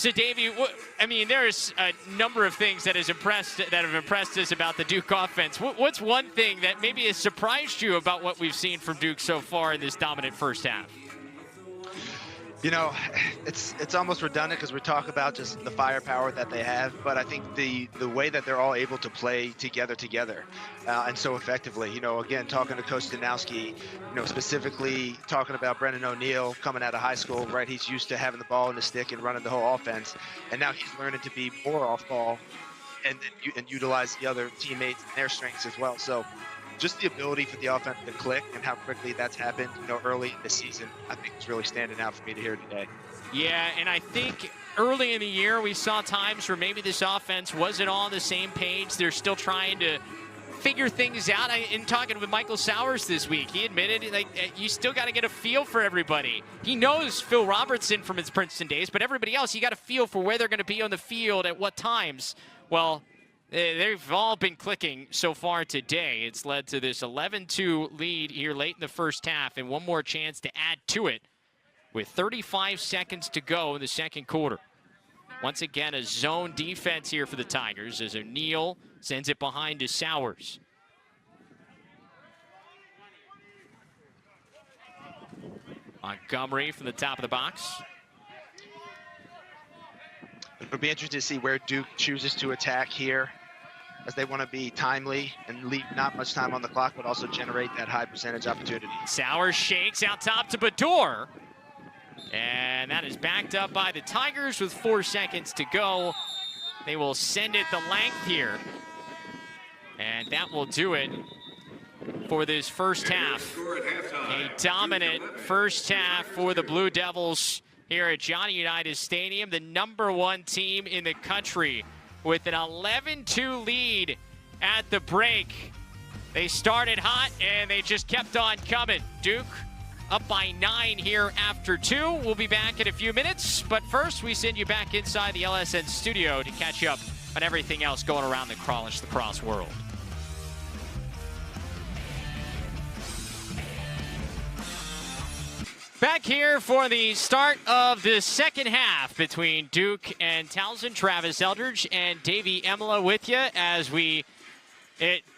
So, Davey, I mean, there's a number of things that have impressed us about the Duke offense. What's one thing that maybe has surprised you about what we've seen from Duke so far in this dominant first half? You know, it's almost redundant because we talk about just the firepower that they have, but I think the way that they're all able to play together and so effectively. You know, again, talking to Coach Danowski, you know, specifically talking about Brennan O'Neal coming out of high school, right? He's used to having the ball in the stick and running the whole offense, and now he's learning to be more off ball and utilize the other teammates and their strengths as well. So just the ability for the offense to click and how quickly that's happened, you know, early in the season, I think is really standing out for me to hear today. Yeah, and I think early in the year we saw times where maybe this offense wasn't all on the same page. They're still trying to figure things out. In talking with Michael Sowers this week, he admitted, like, you still got to get a feel for everybody. He knows Phil Robertson from his Princeton days, but everybody else, you got to feel for where they're going to be on the field at what times. Well, they've all been clicking so far today. It's led to this 11-2 lead here late in the first half, and one more chance to add to it with 35 seconds to go in the second quarter. Once again, a zone defense here for the Tigers as O'Neal sends it behind to Sowers. Montgomery from the top of the box. It'll be interesting to see where Duke chooses to attack here, as they want to be timely and leave not much time on the clock, but also generate that high percentage opportunity. Sowers shakes out top to Bador. And that is backed up by the Tigers with 4 seconds to go. They will send it the length here. And that will do it for this first half. A dominant first half for the Blue Devils here at Johnny Unitas Stadium, the #1 team in the country, with an 11-2 lead at the break. They started hot, and they just kept on coming. Duke up by 9 here after 2. We'll be back in a few minutes, but first we send you back inside the LSN studio to catch up on everything else going around the college lacrosse world. Back here for the start of the second half between Duke and Towson. Travis Eldridge and Davey Emila with you as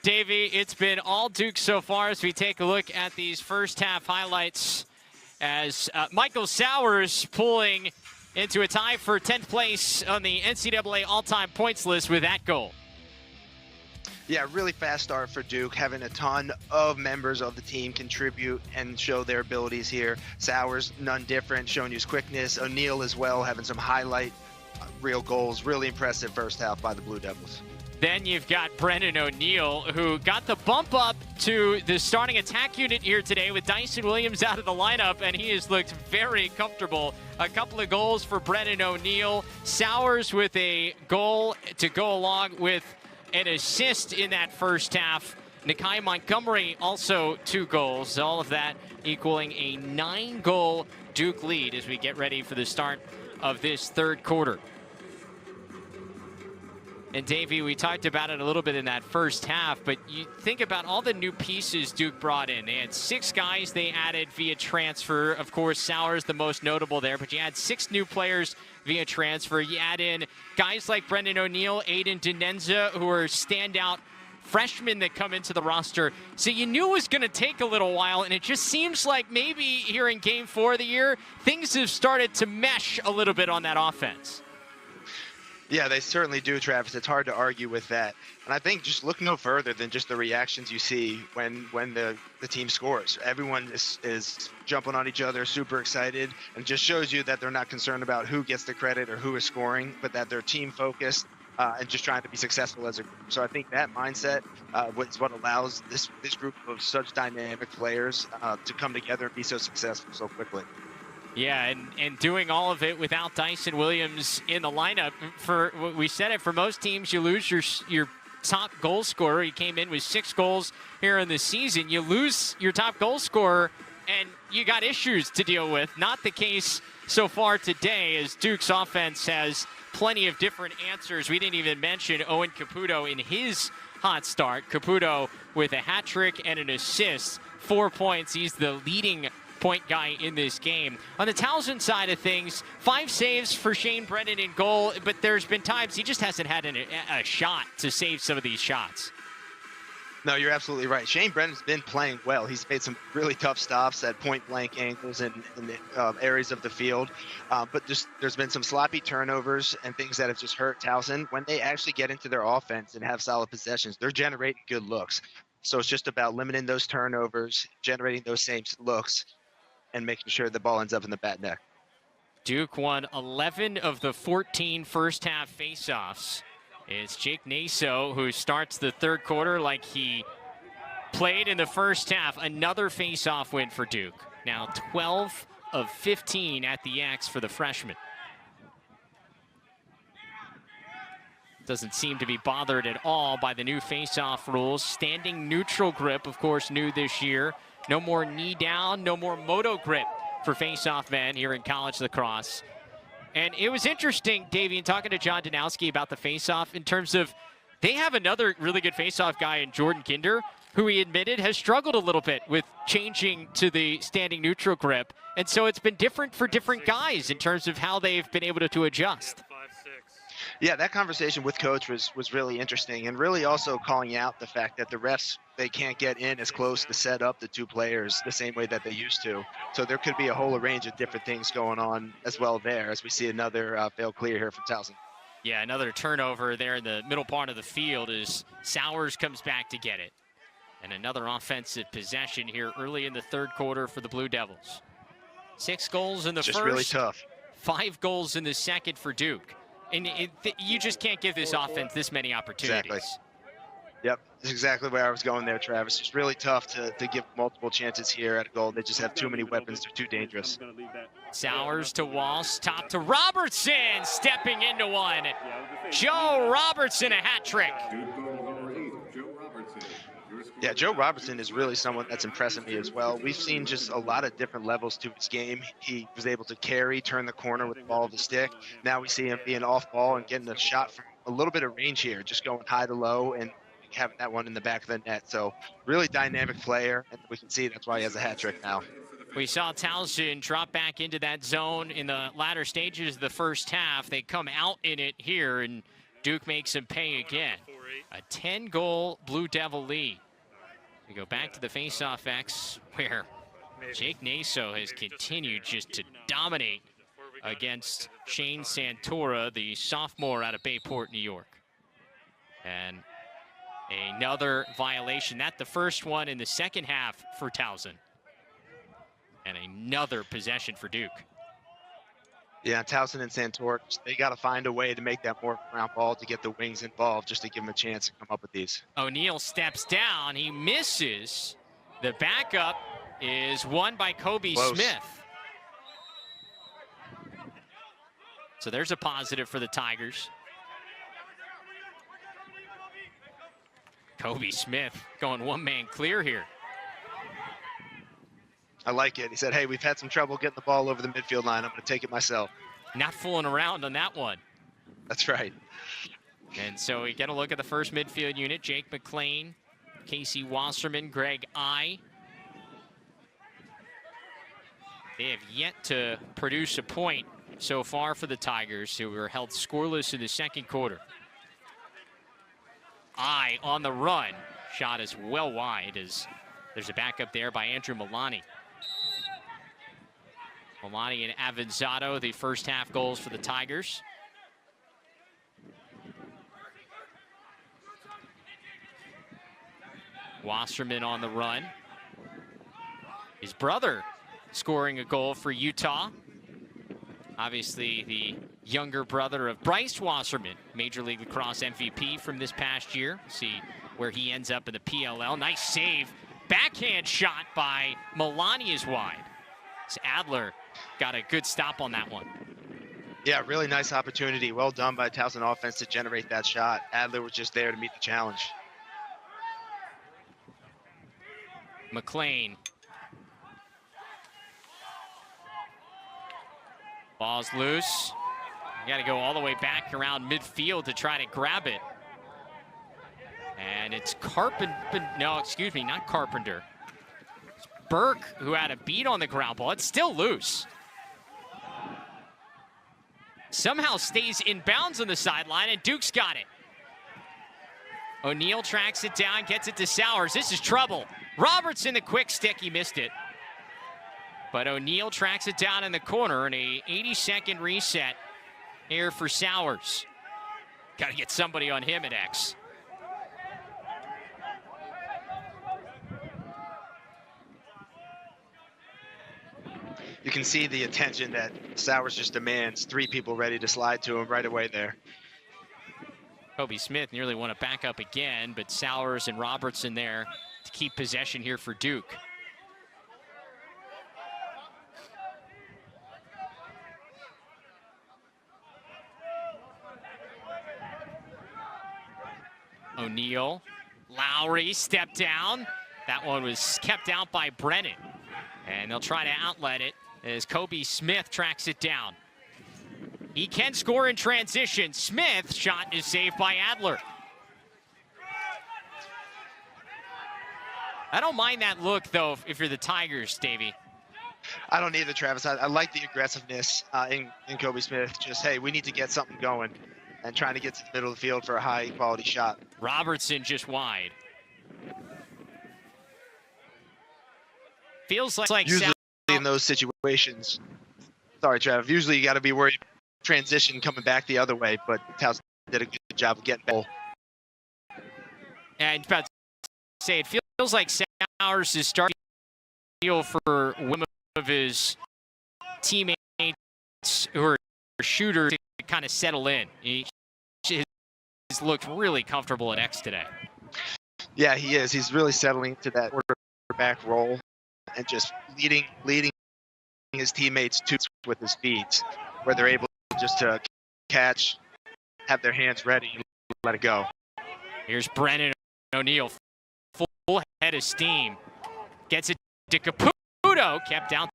Davey, it's been all Duke so far as we take a look at these first half highlights as Michael Sowers pulling into a tie for 10th place on the NCAA all-time points list with that goal. Yeah, really fast start for Duke, having a ton of members of the team contribute and show their abilities here. Sowers, none different, showing his quickness. O'Neal as well, having some highlight real goals. Really impressive first half by the Blue Devils. Then you've got Brennan O'Neal, who got the bump up to the starting attack unit here today with Dyson Williams out of the lineup, and he has looked very comfortable. A couple of goals for Brennan O'Neal. Sowers with a goal to go along with an assist in that first half. Nakai Montgomery also 2 goals. All of that equaling a 9-goal Duke lead as we get ready for the start of this third quarter. And Davey, we talked about it a little bit in that first half, but you think about all the new pieces Duke brought in. They had 6 guys they added via transfer. Of course, Sowers the most notable there, but you had 6 new players via transfer. You add in guys like Brennan O'Neal, Aiden Denenza, who are standout freshmen that come into the roster. So you knew it was going to take a little while, and it just seems like maybe here in Game 4 of the year, things have started to mesh a little bit on that offense. Yeah, they certainly do, Travis. It's hard to argue with that. And I think just look no further than just the reactions you see when the team scores. Everyone is jumping on each other, super excited, and just shows you that they're not concerned about who gets the credit or who is scoring, but that they're team focused and just trying to be successful as a group. So I think that mindset is what allows this group of such dynamic players to come together and be so successful so quickly. Yeah, and doing all of it without Dyson Williams in the lineup. We said it, for most teams, you lose your top goal scorer. He came in with 6 goals here in the season. You lose your top goal scorer, and you got issues to deal with. Not the case so far today, as Duke's offense has plenty of different answers. We didn't even mention Owen Caputo in his hot start. Caputo with a hat trick and an assist, 4 points. He's the leading point guy in this game. On the Towson side of things, 5 saves for Shane Brennan in goal, but there's been times he just hasn't had a shot to save some of these shots. No, you're absolutely right. Shane Brennan's been playing well. He's made some really tough stops at point-blank angles and in areas of the field. But just there's been some sloppy turnovers and things that have just hurt Towson. When they actually get into their offense and have solid possessions, they're generating good looks. So it's just about limiting those turnovers, generating those same looks, and making sure the ball ends up in the back net. Duke won 11 of the 14 first-half faceoffs. It's Jake Naso who starts the third quarter like he played in the first half. Another face-off win for Duke. Now 12 of 15 at the X for the freshman. Doesn't seem to be bothered at all by the new face-off rules. Standing neutral grip, of course, new this year. No more knee down, no more moto grip for face-off men here in college lacrosse. And it was interesting, Davian, talking to John Danowski about the face-off in terms of they have another really good face-off guy in Jordan Kinder, who he admitted has struggled a little bit with changing to the standing neutral grip. And so it's been different for different guys in terms of how they've been able to adjust. Yeah, that conversation with Coach was really interesting, and really also calling out the fact that the refs, they can't get in as close to set up the two players the same way that they used to. So there could be a whole range of different things going on as well there as we see another failed clear here from Towson. Yeah, another turnover there in the middle part of the field as Sowers comes back to get it. And another offensive possession here early in the third quarter for the Blue Devils. 6 goals in the first. Just really tough. 5 goals in the second for Duke. And you just can't give this offense this many opportunities. Exactly. Yep, that's exactly where I was going there, Travis. It's really tough to give multiple chances here at a goal. They just have too many weapons. They're too dangerous. Sowers to Walsh, top to Robertson, stepping into one. Joe Robertson, a hat trick. Yeah, Joe Robertson is really someone that's impressing me as well. We've seen just a lot of different levels to his game. He was able to carry, turn the corner with the ball of the stick. Now we see him being off ball and getting a shot from a little bit of range here, just going high to low and having that one in the back of the net. So really dynamic player, and we can see that's why he has a hat trick now. We saw Towson drop back into that zone in the latter stages of the first half. They come out in it here, and Duke makes him pay again. A 10-goal Blue Devil lead. We go back to the face-off X, where Jake Naso has continued just to dominate against Shane Santora, the sophomore out of Bayport, New York. And another violation. That's the first one in the second half for Towson. And another possession for Duke. Yeah, Towson and Santora, they got to find a way to make that more ground ball to get the wings involved just to give them a chance to come up with these. O'Neal steps down. He misses. The backup is won by Kobe Smith. So there's a positive for the Tigers. Kobe Smith going one-man clear here. I like it. He said, hey, we've had some trouble getting the ball over the midfield line. I'm going to take it myself. Not fooling around on that one. That's right. And so we get a look at the first midfield unit. Jake McLean, Casey Wasserman, Greg I. They have yet to produce a point so far for the Tigers, who were held scoreless in the second quarter. I on the run. Shot is well wide as there's a backup there by Andrew Milani. Milani and Avensado, the first half goals for the Tigers. Wasserman on the run. His brother scoring a goal for Utah. Obviously the younger brother of Bryce Wasserman, Major League Lacrosse MVP from this past year. See where he ends up in the PLL. Nice save. Backhand shot by Milani is wide. So Adler got a good stop on that one. Yeah, really nice opportunity. Well done by Towson offense to generate that shot. Adler was just there to meet the challenge. McLean. Ball's loose. You got to go all the way back around midfield to try to grab it. And it's Carpenter. No, excuse me, not Carpenter. It's Burke, who had a beat on the ground ball. It's still loose. Somehow stays in bounds on the sideline, and Duke's got it. O'Neal tracks it down, gets it to Sowers. This is trouble. Robertson, the quick stick, he missed it. But O'Neal tracks it down in the corner, and a 80-second reset here for Sowers. Got to get somebody on him at X. You can see the attention that Sowers just demands. 3 people ready to slide to him right away there. Kobe Smith nearly want to back up again, but Sowers and Robertson there to keep possession here for Duke. O'Neal, Lowry, step down. That one was kept out by Brennan. And they'll try to outlet it as Kobe Smith tracks it down. He can score in transition. Smith shot is saved by Adler. I don't mind that look, though, if you're the Tigers, Davey. I don't either, Travis. I like the aggressiveness in Kobe Smith. Just, hey, we need to get something going, and trying to get to the middle of the field for a high-quality shot. Robertson just wide. Feels like usually in those situations. Sorry, Travis. Usually you got to be worried transition coming back the other way, but Towson did a good job of getting goal. And about to say, it feels like Sowers is starting to feel for one of his teammates who are shooters to kind of settle in. He's looked really comfortable at X today. Yeah, he is. He's really settling into that quarterback role and just leading his teammates with his feet, where they're able just to catch, have their hands ready, and let it go. Here's Brennan O'Neal, full head of steam. Gets it to Caputo, kept out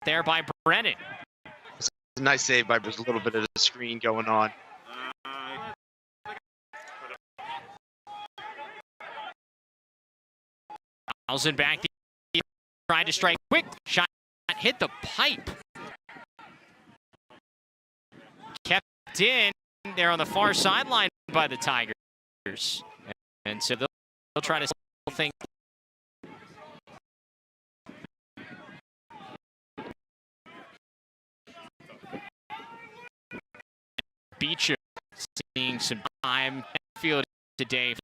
there by Brennan. It's a nice save by, there's a little bit of the screen going on. Towson back, trying to strike quick, shot hit the pipe. Kept in there on the far sideline by the Tigers. And so they'll try to think. Beecham seeing some time field today.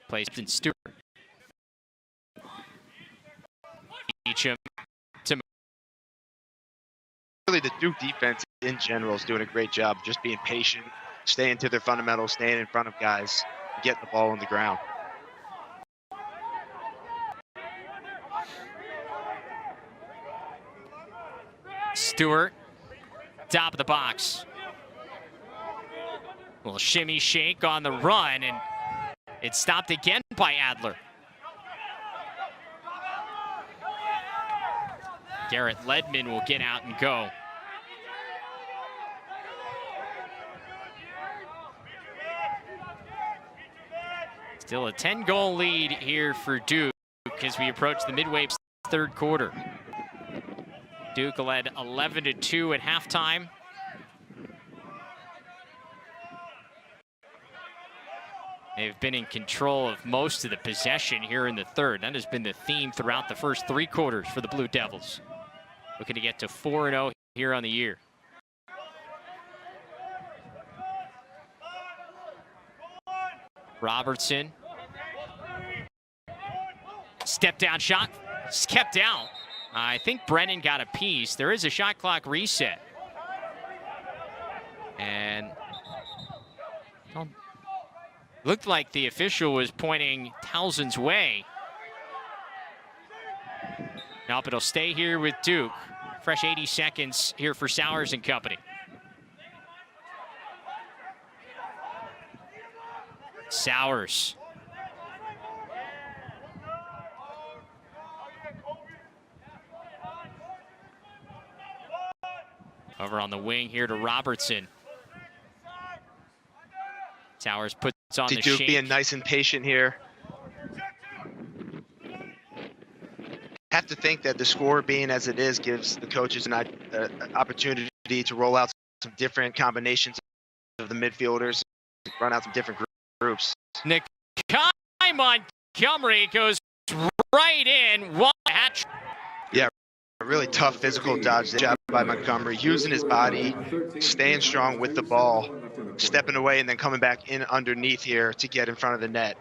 Plays in Stewart. Beecham to really the Duke defense in general is doing a great job just being patient, staying to their fundamentals, staying in front of guys, getting the ball on the ground. Stewart, top of the box. Little shimmy shake on the run, and it's stopped again by Adler. Garrett Ledman will get out and go. Still a 10-goal lead here for Duke as we approach the midway third quarter. Duke led 11-2 at halftime. They've been in control of most of the possession here in the third. That has been the theme throughout the first 3 quarters for the Blue Devils. Looking to get to 4-0 here on the year. Robertson. Step down shot. Kept out. I think Brennan got a piece. There is a shot clock reset. And looked like the official was pointing Towson's way. Nope, it'll stay here with Duke. Fresh 80 seconds here for Sowers and company. Sowers. Over on the wing here to Robertson. Sowers puts on the Duke shake. being nice and patient here. have to think that the score being as it is gives the coaches an opportunity to roll out some different combinations of the midfielders, run out some different groups. Nakai Montgomery goes right in. One hat. Yeah, a really tough physical dodge job by Montgomery, using his body, staying strong with the ball, stepping away, and then coming back in underneath here to get in front of the net.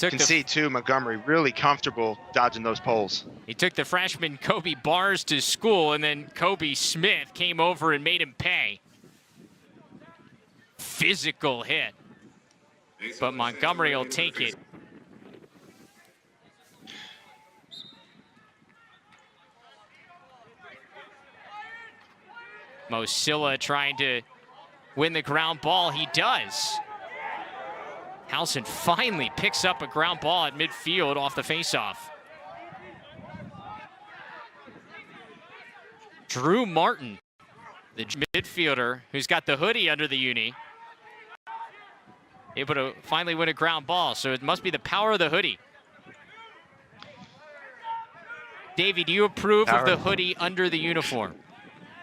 You can see, too, Montgomery really comfortable dodging those poles. He took the freshman Kobe Bars to school, and then Kobe Smith came over and made him pay. Physical hit. But Montgomery will take it. Mosilla trying to win the ground ball. He does. Towson finally picks up a ground ball at midfield off the faceoff. Drew Martin, the midfielder who's got the hoodie under the uni, able to finally win a ground ball. So it must be the power of the hoodie. Davey, do you approve of the hoodie under the uniform?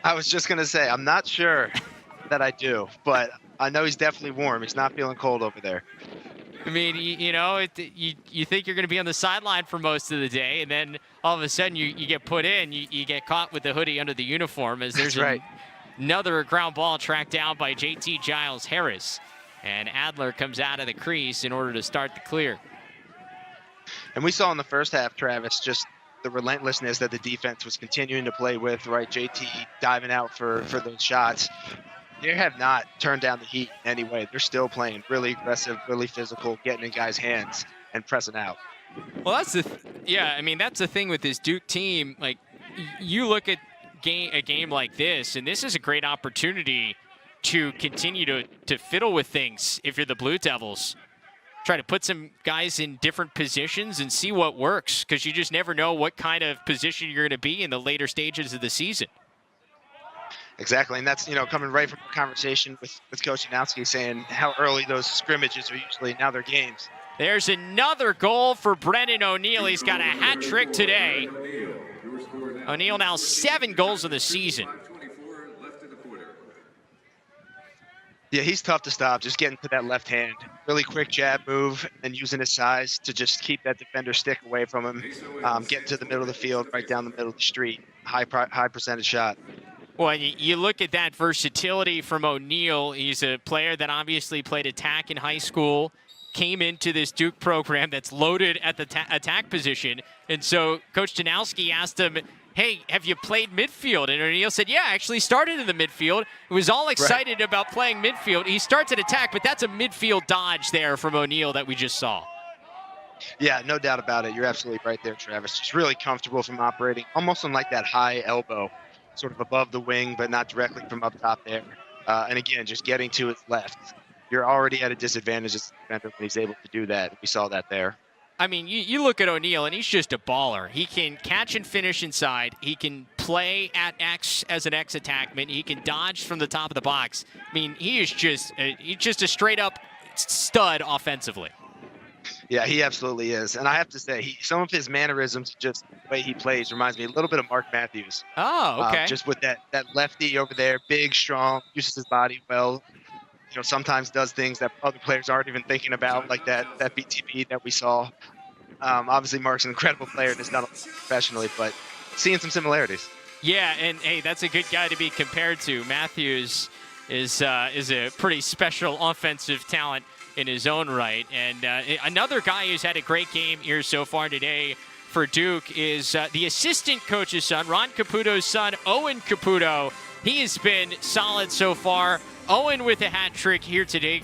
I was just going to say, I'm not sure that I do, but I know he's definitely warm. He's not feeling cold over there. I mean, you think you're going to be on the sideline for most of the day, and then all of a sudden you get put in, you get caught with the hoodie under the uniform, as there's another ground ball tracked down by JT Giles Harris. And Adler comes out of the crease in order to start the clear. And we saw in the first half, Travis, just the relentlessness that the defense was continuing to play with, right? JT diving out for those shots. They have not turned down the heat in any way. They're still playing really aggressive, really physical, getting in guys' hands and pressing out. Well, that's that's the thing with this Duke team. Like, you look at a game like this, and this is a great opportunity to continue to fiddle with things if you're the Blue Devils. Try to put some guys in different positions and see what works, because you just never know what kind of position you're going to be in the later stages of the season. Exactly, and that's, coming right from a conversation with Coach Janowski saying how early those scrimmages are usually, now they're games. There's another goal for Brennan O'Neal. He's got a hat trick today. O'Neal now 7 goals of the season. Yeah, he's tough to stop, just getting to that left hand. Really quick jab move and using his size to just keep that defender stick away from him. Getting to the middle of the field, right down the middle of the street. High percentage shot. Well, you look at that versatility from O'Neal. He's a player that obviously played attack in high school, came into this Duke program that's loaded at the attack position. And so Coach Janowski asked him, hey, have you played midfield? And O'Neal said, yeah, I actually started in the midfield. He was all excited about playing midfield. He starts at attack, but that's a midfield dodge there from O'Neal that we just saw. Yeah, no doubt about it. You're absolutely right there, Travis. Just really comfortable from operating, almost on like that high elbow, sort of above the wing, but not directly from up top there. And again, just getting to his left. You're already at a disadvantage as a defender when he's able to do that. We saw that there. I mean, you look at O'Neal, and he's just a baller. He can catch and finish inside. He can play at X as an X attackman. He can dodge from the top of the box. I mean, he's just a straight-up stud offensively. Yeah, he absolutely is. And I have to say, some of his mannerisms, just the way he plays, reminds me a little bit of Mark Matthews. Oh, okay. Just with that lefty over there, big, strong, uses his body well. Sometimes does things that other players aren't even thinking about, like that BTP that we saw. Obviously, Mark's an incredible player and has done it professionally, but seeing some similarities. Yeah, and hey, that's a good guy to be compared to. Matthews is a pretty special offensive talent in his own right. And another guy who's had a great game here so far today for Duke is the assistant coach's son, Ron Caputo's son, Owen Caputo. He has been solid so far. Owen with a hat trick here today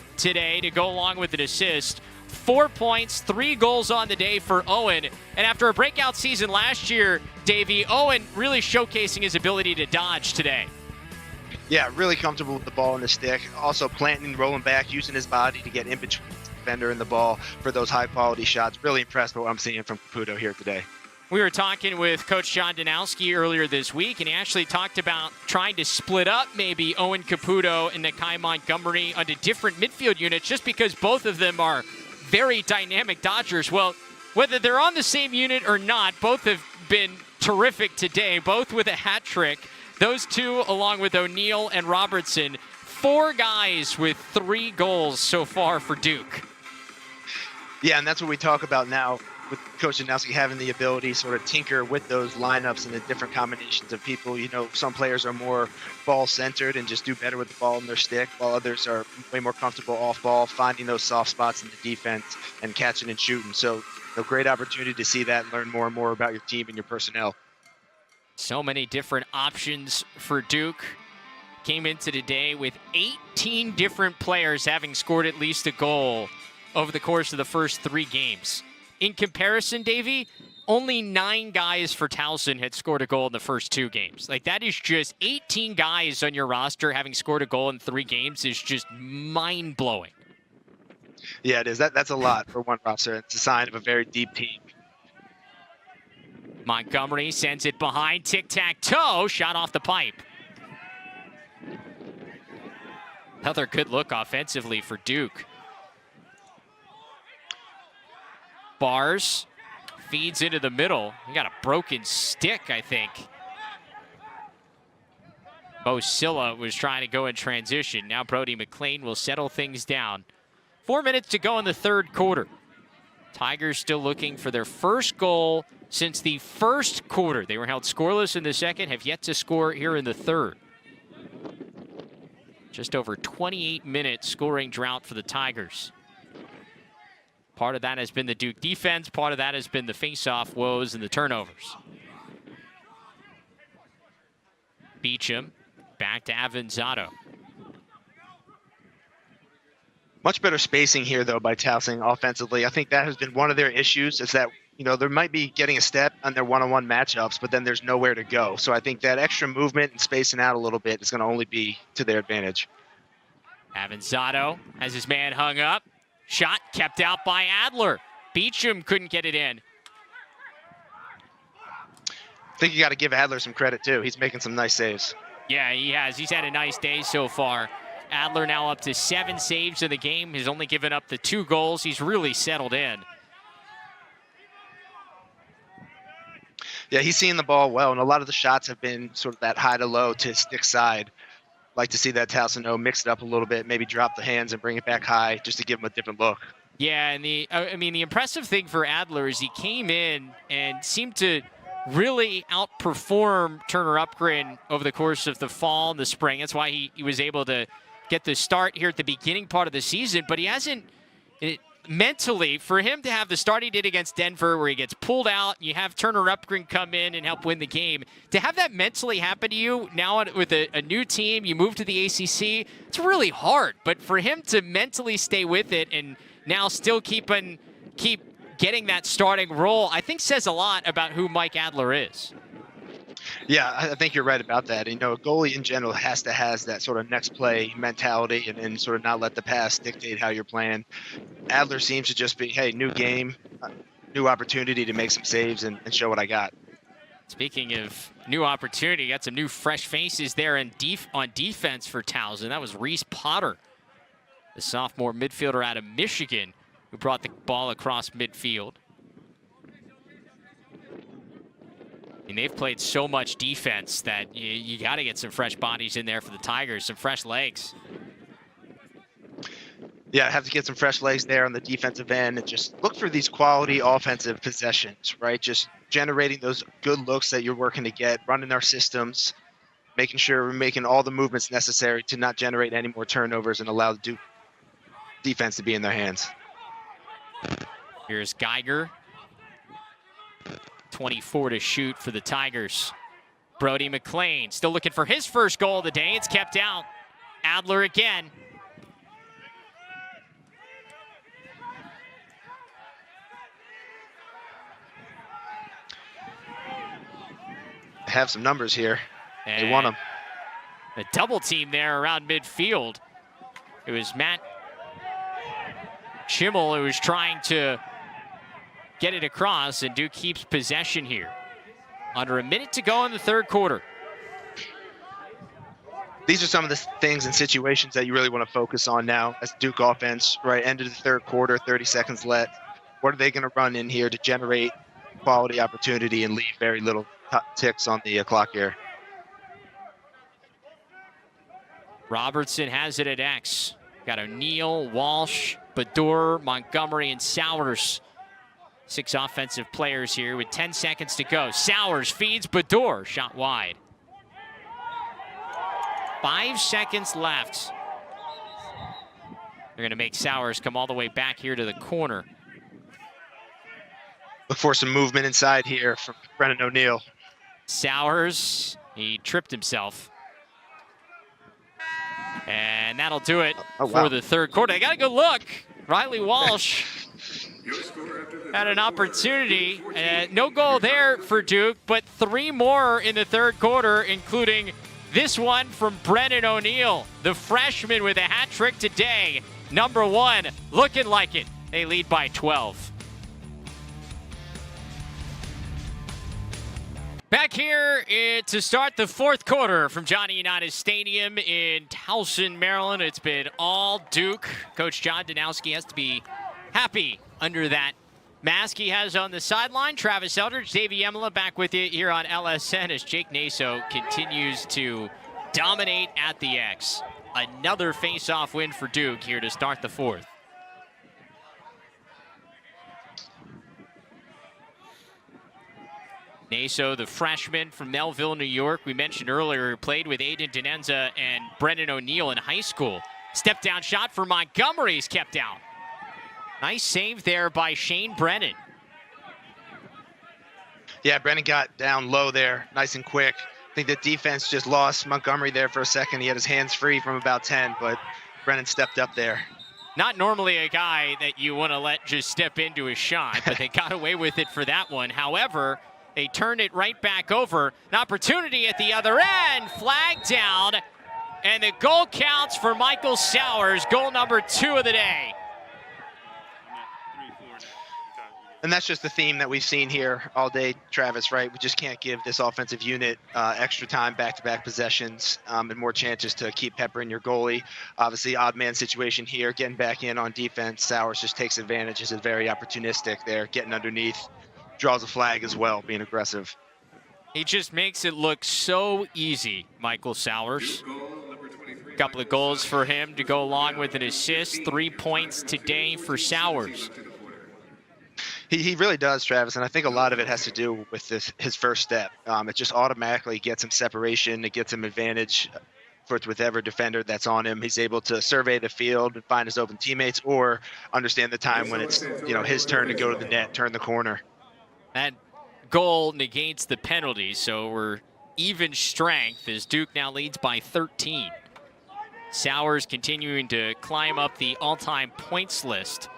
to go along with an assist. 4 points, 3 goals on the day for Owen. And after a breakout season last year, Davey, Owen really showcasing his ability to dodge today. Yeah, really comfortable with the ball in the stick. Also planting, rolling back, using his body to get in between the defender and the ball for those high-quality shots. Really impressed with what I'm seeing from Caputo here today. We were talking with Coach John Danowski earlier this week, and he actually talked about trying to split up maybe Owen Caputo and Nakai Montgomery onto different midfield units just because both of them are very dynamic dodgers. Well, whether they're on the same unit or not, both have been terrific today, both with a hat trick. Those two, along with O'Neal and Robertson, 4 guys with 3 goals so far for Duke. Yeah, and that's what we talk about now with Coach Janowski having the ability to sort of tinker with those lineups and the different combinations of people. You know, some players are more ball-centered and just do better with the ball in their stick, while others are way more comfortable off-ball, finding those soft spots in the defense and catching and shooting. So, a great opportunity to see that and learn more and more about your team and your personnel. So many different options for Duke. Came into today with 18 different players having scored at least a goal over the course of the first 3 games. In comparison, Davey, only 9 guys for Towson had scored a goal in the first 2 games. Like, that is just 18 guys on your roster having scored a goal in 3 games is just mind-blowing. Yeah, it is. That's a lot for one roster. It's a sign of a very deep team. Montgomery sends it behind. Tic-tac-toe. Shot off the pipe. Another good look offensively for Duke. Bars feeds into the middle. He got a broken stick, I think. Bo Silla was trying to go in transition. Now Brody McLean will settle things down. 4 minutes to go in the third quarter. Tigers still looking for their first goal since the first quarter. They were held scoreless in the second, have yet to score here in the third. Just over 28 minutes scoring drought for the Tigers. Part of that has been the Duke defense. Part of that has been the face-off woes and the turnovers. Beecham back to Avensado. Much better spacing here, though, by Towson offensively. I think that has been one of their issues, is that, you know, they might be getting a step on their one-on-one matchups, but then there's nowhere to go. So I think that extra movement and spacing out a little bit is going to only be to their advantage. Avensado has his man hung up. Shot kept out by Adler. Beecham couldn't get it in. I think you got to give Adler some credit, too. He's making some nice saves. Yeah, he has. He's had a nice day so far. Adler now up to 7 saves in the game. He's only given up the 2 goals. He's really settled in. Yeah, he's seeing the ball well, and a lot of the shots have been sort of that high to low to stick side. Like to see that Towson mix it up a little bit, maybe drop the hands and bring it back high just to give him a different look. Yeah, and the impressive thing for Adler is he came in and seemed to really outperform Turner Upgren over the course of the fall and the spring. That's why he was able to get the start here at the beginning part of the season, but he hasn't mentally, for him to have the start he did against Denver where he gets pulled out, you have Turner Upgren come in and help win the game. To have that mentally happen to you now with a new team, you move to the ACC, it's really hard. But for him to mentally stay with it and now still keep getting that starting role, I think says a lot about who Mike Adler is. Yeah, I think you're right about that. You know, a goalie in general has that sort of next play mentality and sort of not let the past dictate how you're playing. Adler seems to just be, hey, new game, new opportunity to make some saves and show what I got. Speaking of new opportunity, got some new fresh faces there on defense for Towson. That was Reese Potter, the sophomore midfielder out of Michigan, who brought the ball across midfield. And they've played so much defense that you got to get some fresh bodies in there for the Tigers, some fresh legs. Yeah, have to get some fresh legs there on the defensive end and just look for these quality offensive possessions, right? Just generating those good looks that you're working to get, running our systems, making sure we're making all the movements necessary to not generate any more turnovers and allow the Duke defense to be in their hands. Here's Geiger. 24 to shoot for the Tigers. Brody McLean still looking for his first goal of the day. It's kept out. Adler again. Have some numbers here. And they want them. A double team there around midfield. It was Matt Schimmel who was trying to get it across, and Duke keeps possession here. Under a minute to go in the third quarter. These are some of the things and situations that you really want to focus on now as Duke offense, right? End of the third quarter, 30 seconds left. What are they going to run in here to generate quality opportunity and leave very little ticks on the clock here? Robertson has it at X. Got O'Neal, Walsh, Badur, Montgomery, and Sowers. 6 offensive players here with 10 seconds to go. Sowers feeds Badur, shot wide. 5 seconds left. They're going to make Sowers come all the way back here to the corner. Look for some movement inside here from Brennan O'Neal. Sowers, he tripped himself. And that'll do it for the third quarter. They got a good look. Riley Walsh had an opportunity. No goal there for Duke, but 3 more in the third quarter, including this one from Brennan O'Neal, the freshman with a hat trick today. Number 1, looking like it. They lead by 12. Back here to start the fourth quarter from Johnny Unitas Stadium in Towson, Maryland. It's been all Duke. Coach John Danowski has to be happy under that mask he has on the sideline. Travis Eldridge, Davey Emila back with you here on LSN as Jake Naso continues to dominate at the X. Another face-off win for Duke here to start the fourth. Naso, the freshman from Melville, New York, we mentioned earlier, played with Aiden Denenza and Brennan O'Neal in high school. Step down shot for Montgomery is kept out. Nice save there by Shane Brennan. Yeah, Brennan got down low there, nice and quick. I think the defense just lost Montgomery there for a second. He had his hands free from about 10, but Brennan stepped up there. Not normally a guy that you want to let just step into a shot, but they got away with it for that one. However, they turned it right back over. An opportunity at the other end. Flag down. And the goal counts for Michael Sowers. Goal number 2 of the day. And that's just the theme that we've seen here all day, Travis, right? We just can't give this offensive unit extra time, back-to-back possessions, and more chances to keep peppering your goalie. Obviously, odd man situation here, getting back in on defense. Sowers just takes advantage. Is very opportunistic there, getting underneath. Draws a flag as well, being aggressive. He just makes it look so easy, Michael Sowers. A couple of goals for him to go along with an assist. 3 points today for Sowers. He really does, Travis, and I think a lot of it has to do with his first step. It just automatically gets him separation. It gets him advantage for whichever defender that's on him. He's able to survey the field and find his open teammates, or understand the time when it's his turn to go to the net, turn the corner. That goal negates the penalty, so we're even strength as Duke now leads by 13. Sowers continuing to climb up the all-time points list.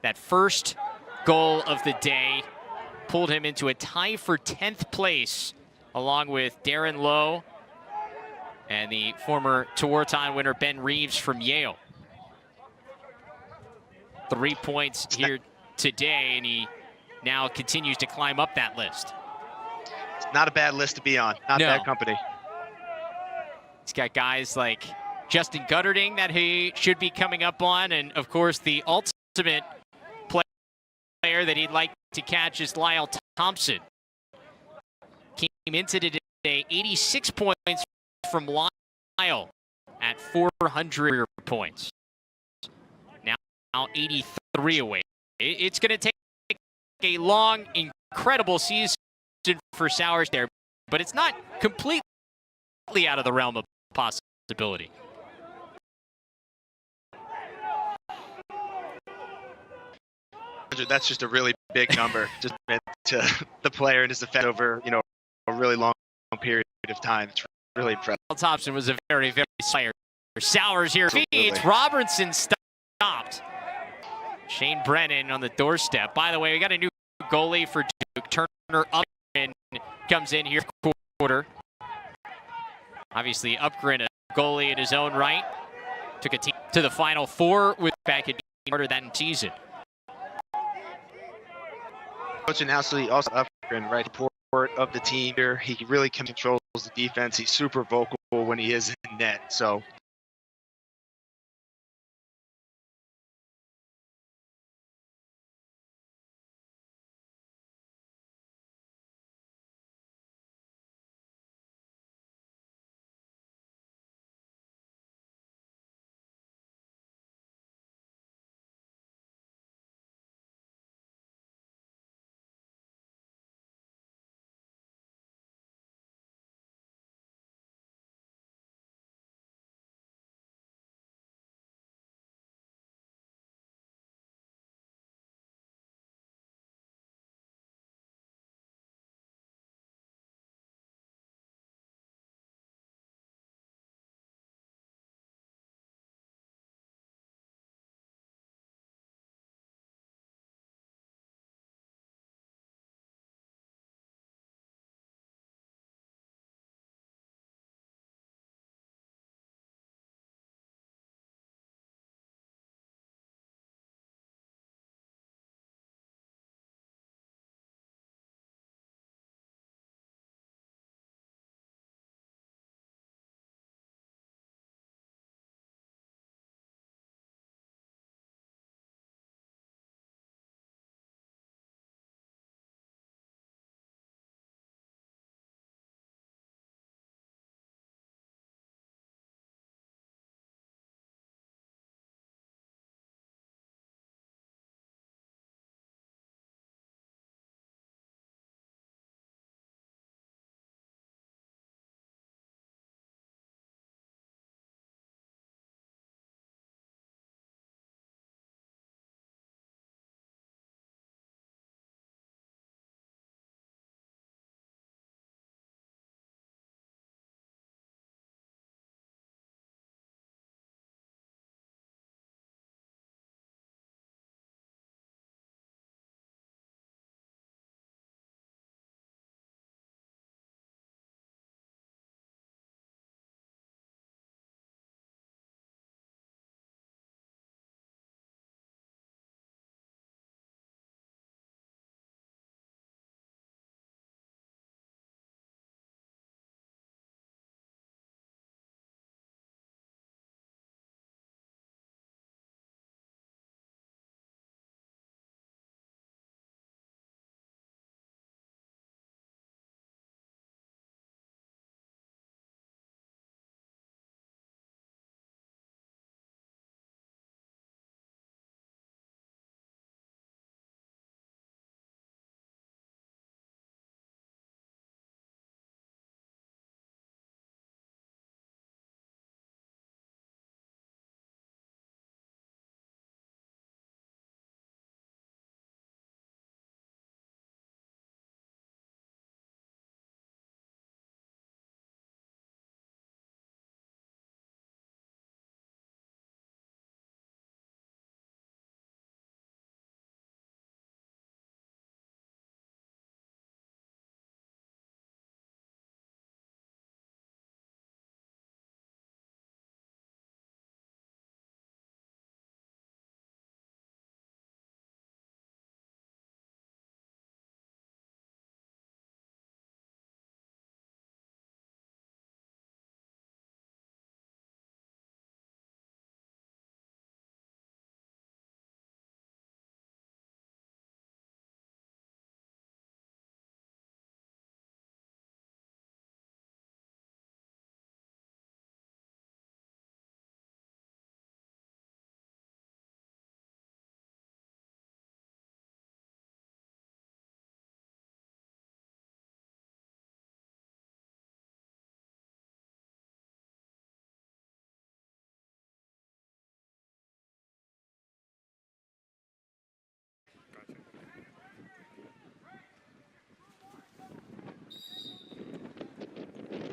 That first goal of the day pulled him into a tie for 10th place, along with Darren Lowe and the former Tewaaraton winner Ben Reeves from Yale. 3 points here today, and he now continues to climb up that list. It's not a bad list to be on. Not bad company. He's got guys like Justin Gutterding that he should be coming up on, and of course the ultimate player that he'd like to catch is Lyle Thompson. Came into today 86 points from Lyle at 400 points. Now 83 away. It's going to take a long, incredible season for Sowers there, but it's not completely out of the realm of possibility. That's just a really big number, just meant to the player and his effect over a really long period of time. It's really impressive. Thompson was a very, very player. Sowers here feeds. Robertson stopped. Shane Brennan on the doorstep. By the way, we got a new goalie for Duke. Turner Upgren comes in here quarter. Obviously, Upgren, a goalie in his own right. Took a team to the Final Four with back at harder that season. Coach Danowski also Upgren, right, support of the team here. He really controls the defense. He's super vocal when he is in net. So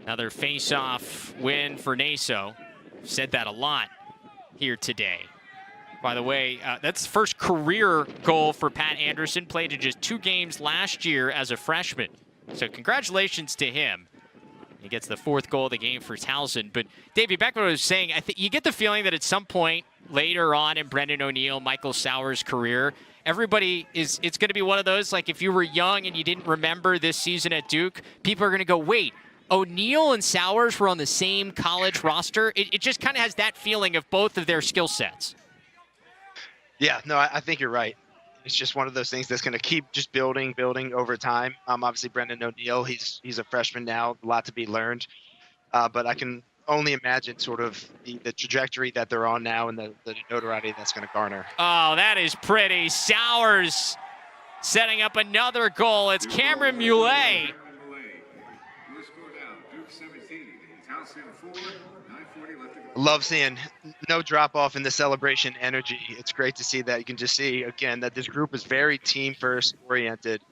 Another face-off win for Naso. Said that a lot here today. By the way, that's the first career goal for Pat Anderson. Played in just 2 games last year as a freshman. So congratulations to him. He gets the 4th goal of the game for Towson. But Davey, back to what I was saying, I think you get the feeling that at some point later on in Brennan O'Neal, Michael Sauer's career, everybody it's going to be one of those, like if you were young and you didn't remember this season at Duke, people are going to go, wait, O'Neal and Sauers were on the same college roster? It just kind of has that feeling of both of their skill sets. Yeah, no, I think you're right. It's just one of those things that's going to keep just building over time. Obviously, Brennan O'Neal, he's a freshman now, a lot to be learned. But I can only imagine sort of the trajectory that they're on now and the notoriety that's going to garner. Oh, that is pretty. Sauers setting up another goal. It's Cameron Muley. Love seeing no drop off in the celebration energy. It's great to see that. You can just see again that this group is very team first oriented,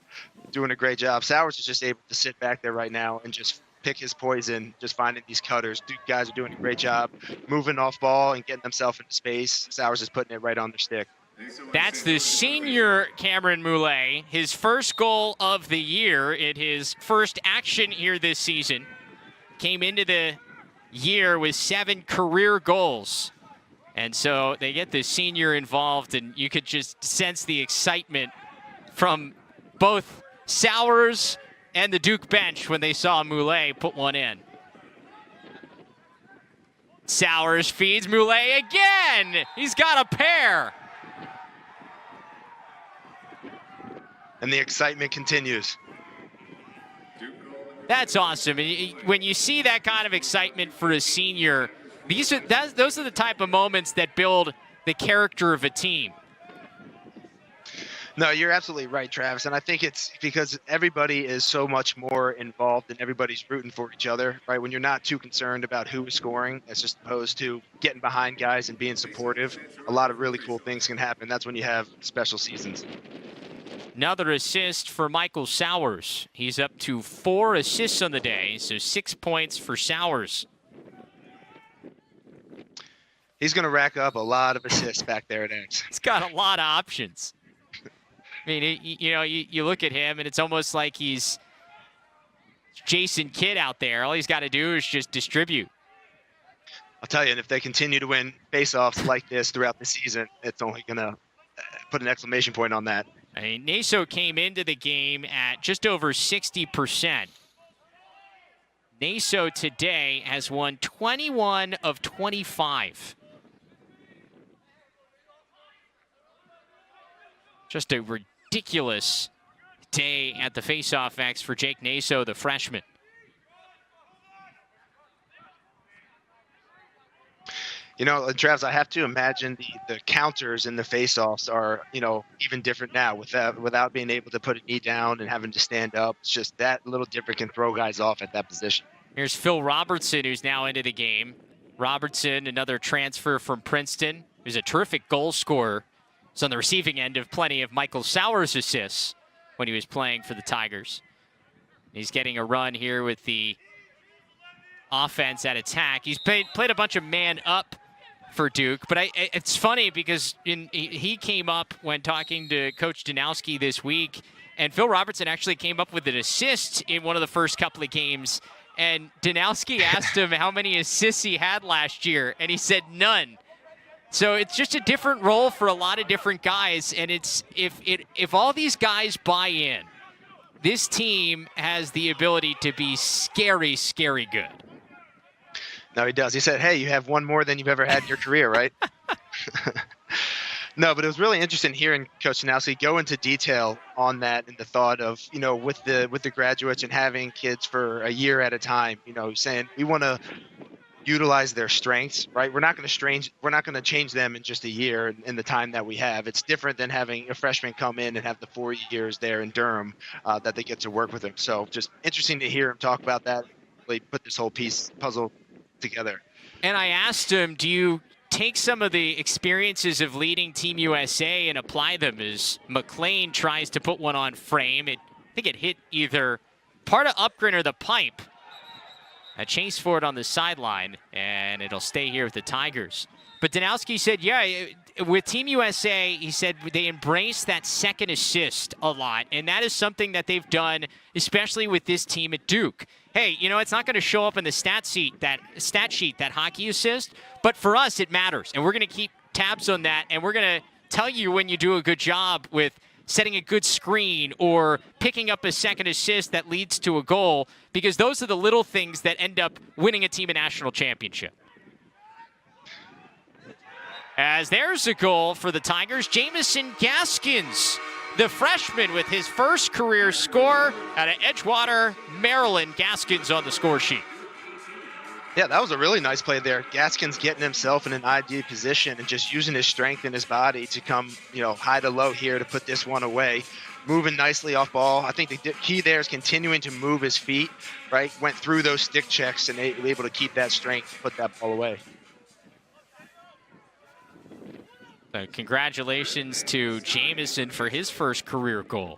doing a great job. Sauers is just able to sit back there right now and just pick his poison, just finding these cutters. Duke guys are doing a great job moving off ball and getting themselves into space. Sauers is putting it right on their stick. That's the senior Cameron Muley, his first goal of the year in his first action here this season. Came into the year with 7 career goals. And so they get the senior involved, and you could just sense the excitement from both Sauers and the Duke bench when they saw Muley put one in. Sauers feeds Muley again. He's got a pair. And the excitement continues. That's awesome. When you see that kind of excitement for a senior, those are the type of moments that build the character of a team. No, you're absolutely right, Travis. And I think it's because everybody is so much more involved and everybody's rooting for each other, right? When you're not too concerned about who is scoring, as just opposed to getting behind guys and being supportive, a lot of really cool things can happen. That's when you have special seasons. Another assist for Michael Sauers. He's up to 4 assists on the day, so 6 points for Sauers. He's going to rack up a lot of assists back there at X. He's got a lot of options. I mean, you look at him, and it's almost like he's Jason Kidd out there. All he's got to do is just distribute. I'll tell you, and if they continue to win faceoffs like this throughout the season, it's only going to put an exclamation point on that. I mean, Naso came into the game at just over 60%. Naso today has won 21 of 25. Just a ridiculous day at the faceoff X for Jake Naso, the freshman. You know, Travis, I have to imagine the counters in the faceoffs are, even different now without being able to put a knee down and having to stand up. It's just that little different can throw guys off at that position. Here's Phil Robertson, who's now into the game. Robertson, another transfer from Princeton, who's a terrific goal scorer. He's on the receiving end of plenty of Michael Sauers assists when he was playing for the Tigers. He's getting a run here with the offense at attack. He's played a bunch of man up for Duke, but it's funny because he came up when talking to Coach Danowski this week, and Phil Robertson actually came up with an assist in one of the first couple of games, and Danowski asked him how many assists he had last year, and he said none. So it's just a different role for a lot of different guys, and it's if all these guys buy in, this team has the ability to be scary, scary good. No, he does. He said, hey, you have one more than you've ever had in your career, right? No, but it was really interesting hearing Coach Danowski go into detail on that and the thought of, with the graduates and having kids for a year at a time, saying we want to utilize their strengths, right? We're not going to change them in just a year in the time that we have. It's different than having a freshman come in and have the 4 years there in Durham that they get to work with him. So just interesting to hear him talk about that, really put this whole puzzle together. And I asked him, do you take some of the experiences of leading Team USA and apply them as McLean tries to put one on frame? I think it hit either part of Upgren or the pipe. A chase for it on the sideline, and it'll stay here with the Tigers. But Danowski said, yeah, with Team USA, he said they embrace that second assist a lot, and that is something that they've done, especially with this team at Duke. Hey, you know, it's not going to show up in the stat sheet, that hockey assist, but for us, it matters, and we're going to keep tabs on that, and we're going to tell you when you do a good job with setting a good screen or picking up a second assist that leads to a goal, because those are the little things that end up winning a team a national championship. As there's a goal for the Tigers, Jamison Gaskins, the freshman with his first career score out of Edgewater, Maryland. Gaskins on the score sheet. Yeah, that was a really nice play there. Gaskins getting himself in an ideal position and just using his strength in his body to come, high to low here to put this one away. Moving nicely off ball. I think the key there is continuing to move his feet, right? Went through those stick checks and able to keep that strength, put that ball away. So congratulations to Jamison for his first career goal.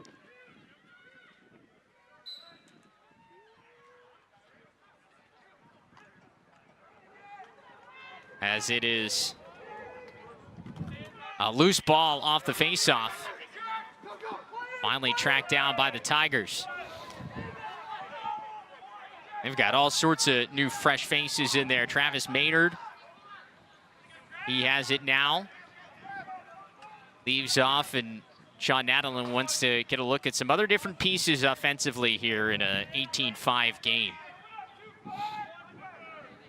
As it is a loose ball off the faceoff. Finally tracked down by the Tigers. They've got all sorts of new fresh faces in there. Travis Maynard, he has it now. Leaves off, and Sean Nadelin wants to get a look at some other different pieces offensively here in a 18-5 game.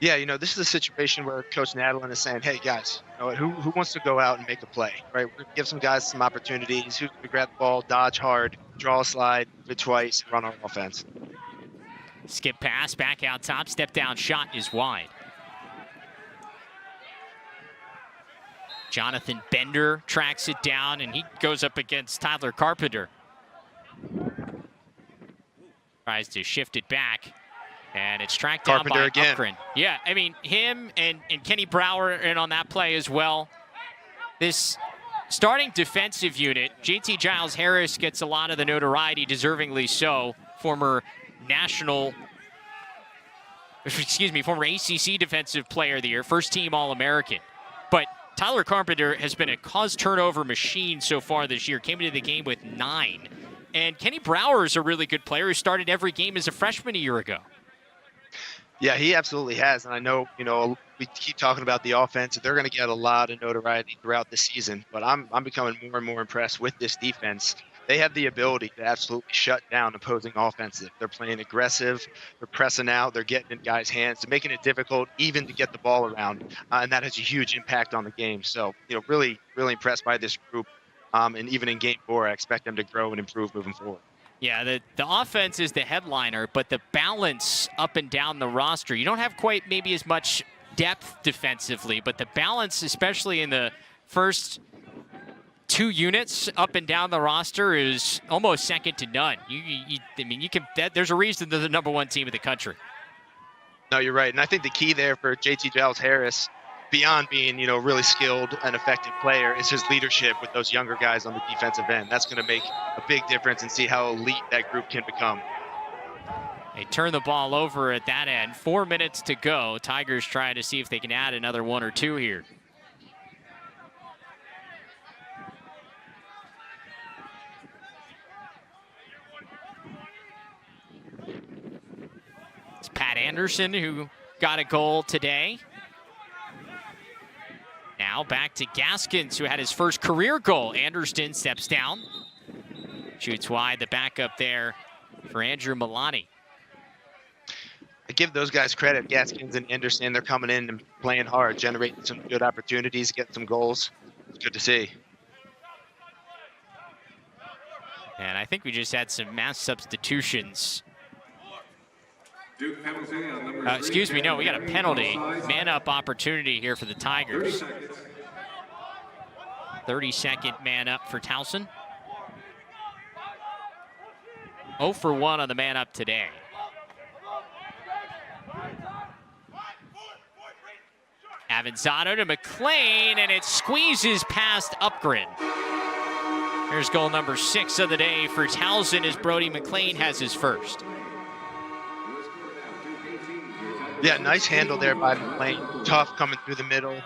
Yeah, this is a situation where Coach Nadelin is saying, hey, guys, who wants to go out and make a play, right? We're going to give some guys some opportunities. Who can grab the ball, dodge hard, draw a slide, move it twice, and run on offense. Skip pass, back out top, step down shot is wide. Jonathan Bender tracks it down, and he goes up against Tyler Carpenter. Tries to shift it back, and it's tracked down by Upgren. Yeah, I mean, him and Kenny Brower in on that play as well. This starting defensive unit, JT Giles Harris gets a lot of the notoriety, deservingly so. Former ACC Defensive Player of the Year, first team All-American. But Tyler Carpenter has been a cause turnover machine so far this year. Came into the game with 9. And Kenny Brower is a really good player who started every game as a freshman a year ago. Yeah, he absolutely has. And I know, we keep talking about the offense. They're going to get a lot of notoriety throughout the season. But I'm becoming more and more impressed with this defense. They have the ability to absolutely shut down opposing offenses. They're playing aggressive. They're pressing out. They're getting in guys' hands. They're making it difficult even to get the ball around. And that has a huge impact on the game. So, really, really impressed by this group. And even in Game 4, I expect them to grow and improve moving forward. Yeah, the offense is the headliner, but the balance up and down the roster, you don't have quite maybe as much depth defensively, but the balance, especially in the first 2 units up and down the roster, is almost second to none. There's a reason they're the #1 team in the country. No, you're right. And I think the key there for JT Giles Harris, beyond being, really skilled and effective player, is his leadership with those younger guys on the defensive end. That's going to make a big difference and see how elite that group can become. They turn the ball over at that end. 4 minutes to go. Tigers trying to see if they can add another 1 or 2 here. It's Pat Anderson who got a goal today. Now back to Gaskins, who had his first career goal. Anderson steps down. Shoots wide, the backup there for Andrew Milani. I give those guys credit, Gaskins and Anderson. They're coming in and playing hard, generating some good opportunities, getting some goals. It's good to see. And I think we just had some mass substitutions. Excuse me, no, we got a penalty. Man-up opportunity here for the Tigers. 30-second man-up for Towson. 0 for 1 on the man-up today. Avensado to McLean, and it squeezes past Upgren. Here's goal number 6 of the day for Towson as Brody McLean has his first. Yeah, nice handle there by McLean. Tough coming through the middle.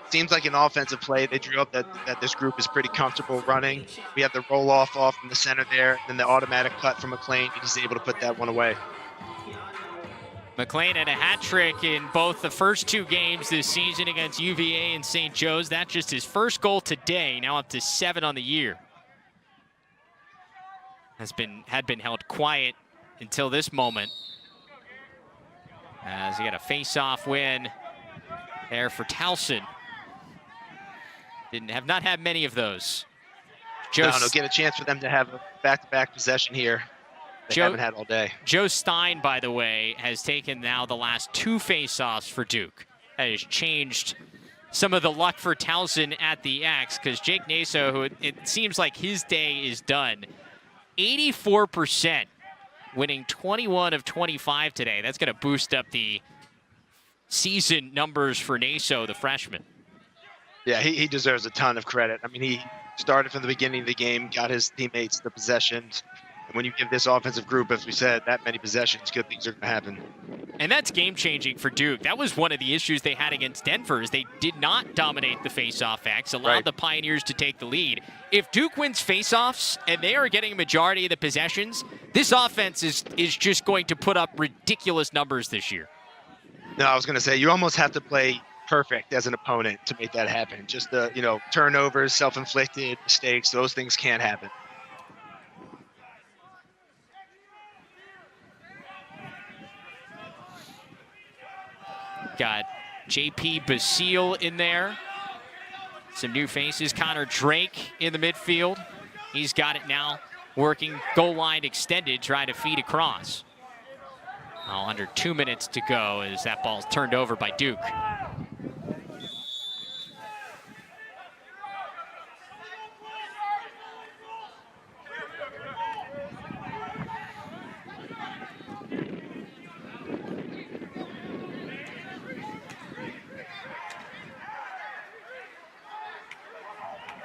Seems like an offensive play. They drew up that this group is pretty comfortable running. We have the roll off from the center there, then the automatic cut from McLean. He's able to put that one away. McLean had a hat trick in both the first 2 games this season against UVA and St. Joe's. That's just his first goal today, now up to 7 on the year. Had been held quiet until this moment, as he got a face-off win there for Towson. Have not had many of those. No, get a chance for them to have a back-to-back possession here. They haven't had all day. Joe Stein, by the way, has taken now the last 2 face-offs for Duke. That has changed some of the luck for Towson at the X, because Jake Naso, who it seems like his day is done, 84%, winning 21 of 25 today. That's going to boost up the season numbers for Naso, the freshman. Yeah, he deserves a ton of credit. I mean, he started from the beginning of the game, got his teammates the possessions. And when you give this offensive group, as we said, that many possessions, good things are going to happen. And that's game-changing for Duke. That was one of the issues they had against Denver, is they did not dominate the face-off X, allowed the Pioneers to take the lead. If Duke wins face-offs and they are getting a majority of the possessions, this offense is just going to put up ridiculous numbers this year. No, I was going to say, you almost have to play perfect as an opponent to make that happen. Just the, turnovers, self-inflicted mistakes, those things can't happen. Got JP Basile in there. Some new faces. Connor Drake in the midfield. He's got it now, working goal line extended, trying to feed across. Under 2 minutes to go as that ball's turned over by Duke.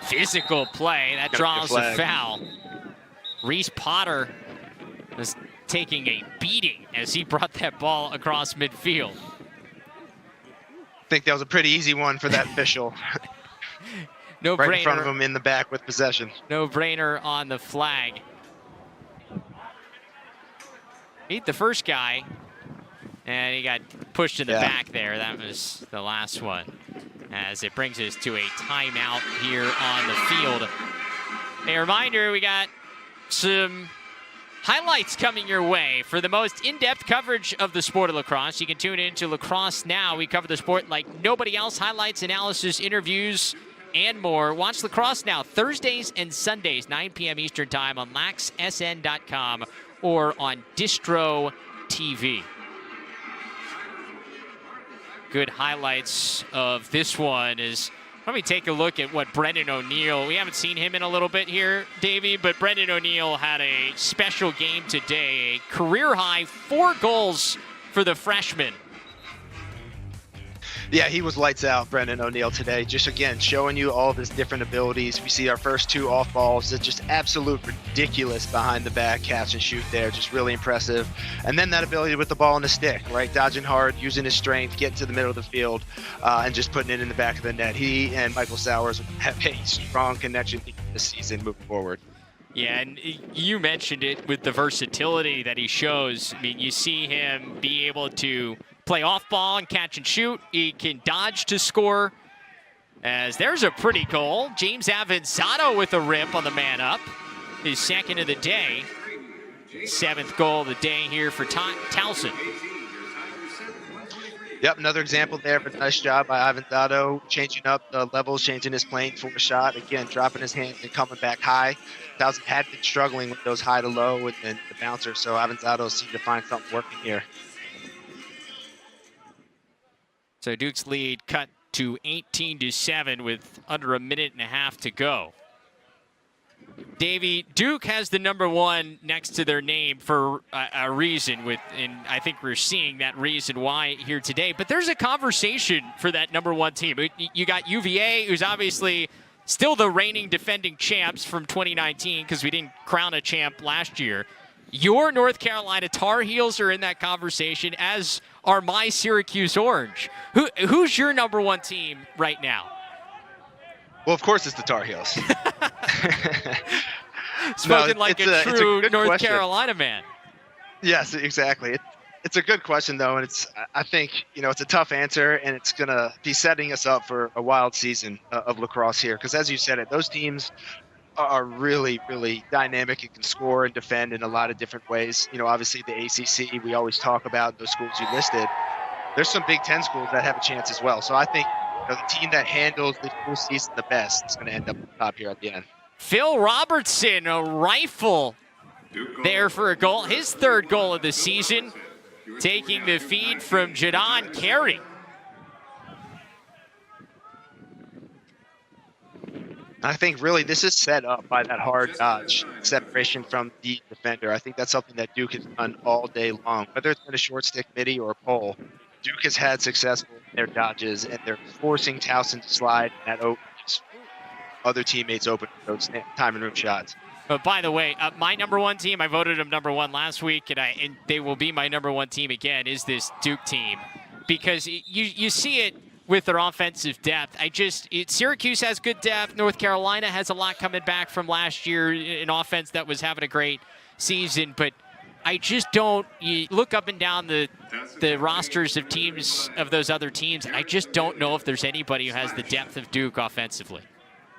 Physical play, that draws a foul. Reese Potter was taking a beating as he brought that ball across midfield. I think that was a pretty easy one for that official. No right brainer. In front of him in the back with possession. No brainer on the flag. Beat the first guy, and he got pushed in the back there. That was the last one, as it brings us to a timeout here on the field. A reminder, we got some highlights coming your way. For the most in-depth coverage of the sport of lacrosse, you can tune in to Lacrosse Now. We cover the sport like nobody else. Highlights, analysis, interviews, and more. Watch Lacrosse Now Thursdays and Sundays, 9 p.m. Eastern Time on laxsn.com or on Distro TV. Good highlights of this one is, let me take a look at what Brennan O'Neal, we haven't seen him in a little bit here, Davey, but Brennan O'Neal had a special game today, a career high 4 goals for the freshman. Yeah, he was lights out, Brennan O'Neal, today. Just, again, showing you all of his different abilities. We see our first 2 off balls. It's just absolute ridiculous behind the back catch and shoot there. Just really impressive. And then that ability with the ball on the stick, right? Dodging hard, using his strength, getting to the middle of the field, and just putting it in the back of the net. He and Michael Sowers have a strong connection this season moving forward. Yeah, and you mentioned it with the versatility that he shows. I mean, you see him be able to play off ball and catch and shoot. He can dodge to score. As there's a pretty goal. James Avensado with a rip on the man up. His second of the day. 7th goal of the day here for Towson. Yep, another example there of a nice job by Avensado, changing up the levels, changing his plane for a shot. Again, dropping his hands and coming back high. Towson had been struggling with those high to low and the bouncer, so Avensado seemed to find something working here. So Duke's lead cut to 18-7 with under a minute and a half to go. Davey, Duke has the number 1 next to their name for a reason, and I think we're seeing that reason why here today. But there's a conversation for that number 1 team. You got UVA, who's obviously still the reigning defending champs from 2019 because we didn't crown a champ last year. Your North Carolina Tar Heels are in that conversation, as are my Syracuse Orange. Who's your number one team right now? Well, of course, it's the Tar Heels. Spoken like a true North question. Carolina man. Yes, exactly. It's a good question, though, and I think it's a tough answer, and it's going to be setting us up for a wild season of lacrosse here. Because as you said it, those teams are really, really dynamic and can score and defend in a lot of different ways. Obviously the ACC, we always talk about those schools you listed. There's some Big Ten schools that have a chance as well. So I think the team that handles the full season the best is going to end up at the top here at the end. Phil Robertson, a rifle there for a goal. His third goal of the season, taking the feed from Jadon Carey. I think really this is set up by that hard dodge separation from the defender. I think that's something that Duke has done all day long. Whether it's been a short stick midi or a pole, Duke has had success in their dodges, and they're forcing Towson to slide and that opens other teammates open for those time and room shots. But by the way, my number one team, I voted them number one last week, and they will be my number one team again, is this Duke team. Because you see it with their offensive depth. Syracuse has good depth. North Carolina has a lot coming back from last year, an offense that was having a great season. But I just don't, you look up and down the rosters of teams, of those other teams, I just don't know if there's anybody who has the depth of Duke offensively.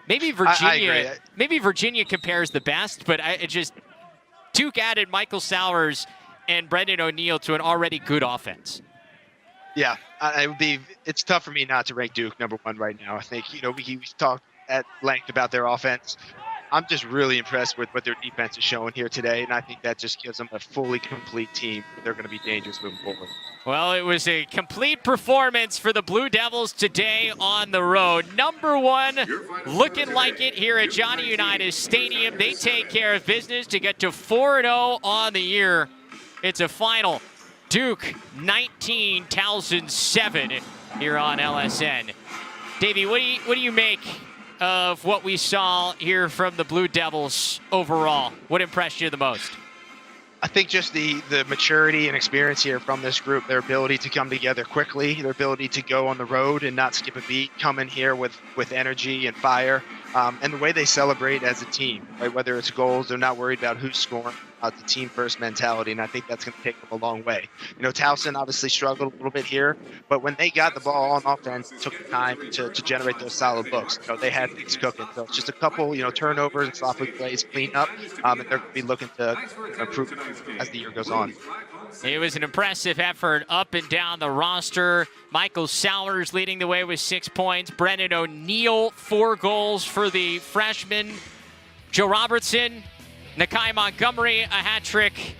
Maybe Virginia. I agree. Maybe Virginia compares the best, but Duke added Michael Sowers and Brennan O'Neal to an already good offense. Yeah, it's tough for me not to rank Duke number one right now. I think we talked at length about their offense. I'm just really impressed with what their defense is showing here today, and I think that just gives them a fully complete team. They're going to be dangerous moving forward. Well, it was a complete performance for the Blue Devils today on the road. Number one, looking like it here at Johnny Unitas Stadium. They take care of business to get to 4-0 on the year. It's a final. Duke 19, Towson 7 here on LSN. Davey, what do you make of what we saw here from the Blue Devils overall? What impressed you the most? I think just the maturity and experience here from this group, their ability to come together quickly, their ability to go on the road and not skip a beat, come in here with energy and fire, and the way they celebrate as a team, right? Whether it's goals, they're not worried about who's scoring. The team first mentality, and I think that's going to take them a long way. Towson obviously struggled a little bit here, but when they got the ball on offense, it took the time to generate those solid looks. They had things cooking. So it's just a couple, turnovers and sloppy plays, clean up, and they're going to be looking to improve as the year goes on. It was an impressive effort up and down the roster. Michael Sowers leading the way with 6 points. Brennan O'Neal, 4 goals for the freshman. Joe Robertson, Nakai Montgomery, a hat trick.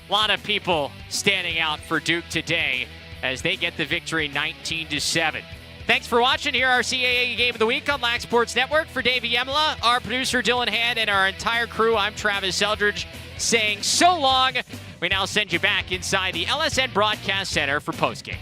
A lot of people standing out for Duke today as they get the victory 19-7. Thanks for watching here, our CAA Game of the Week on Lax Sports Network. For Davey Emila, our producer Dylan Hand, and our entire crew, I'm Travis Eldridge saying so long. We now send you back inside the LSN Broadcast Center for postgame.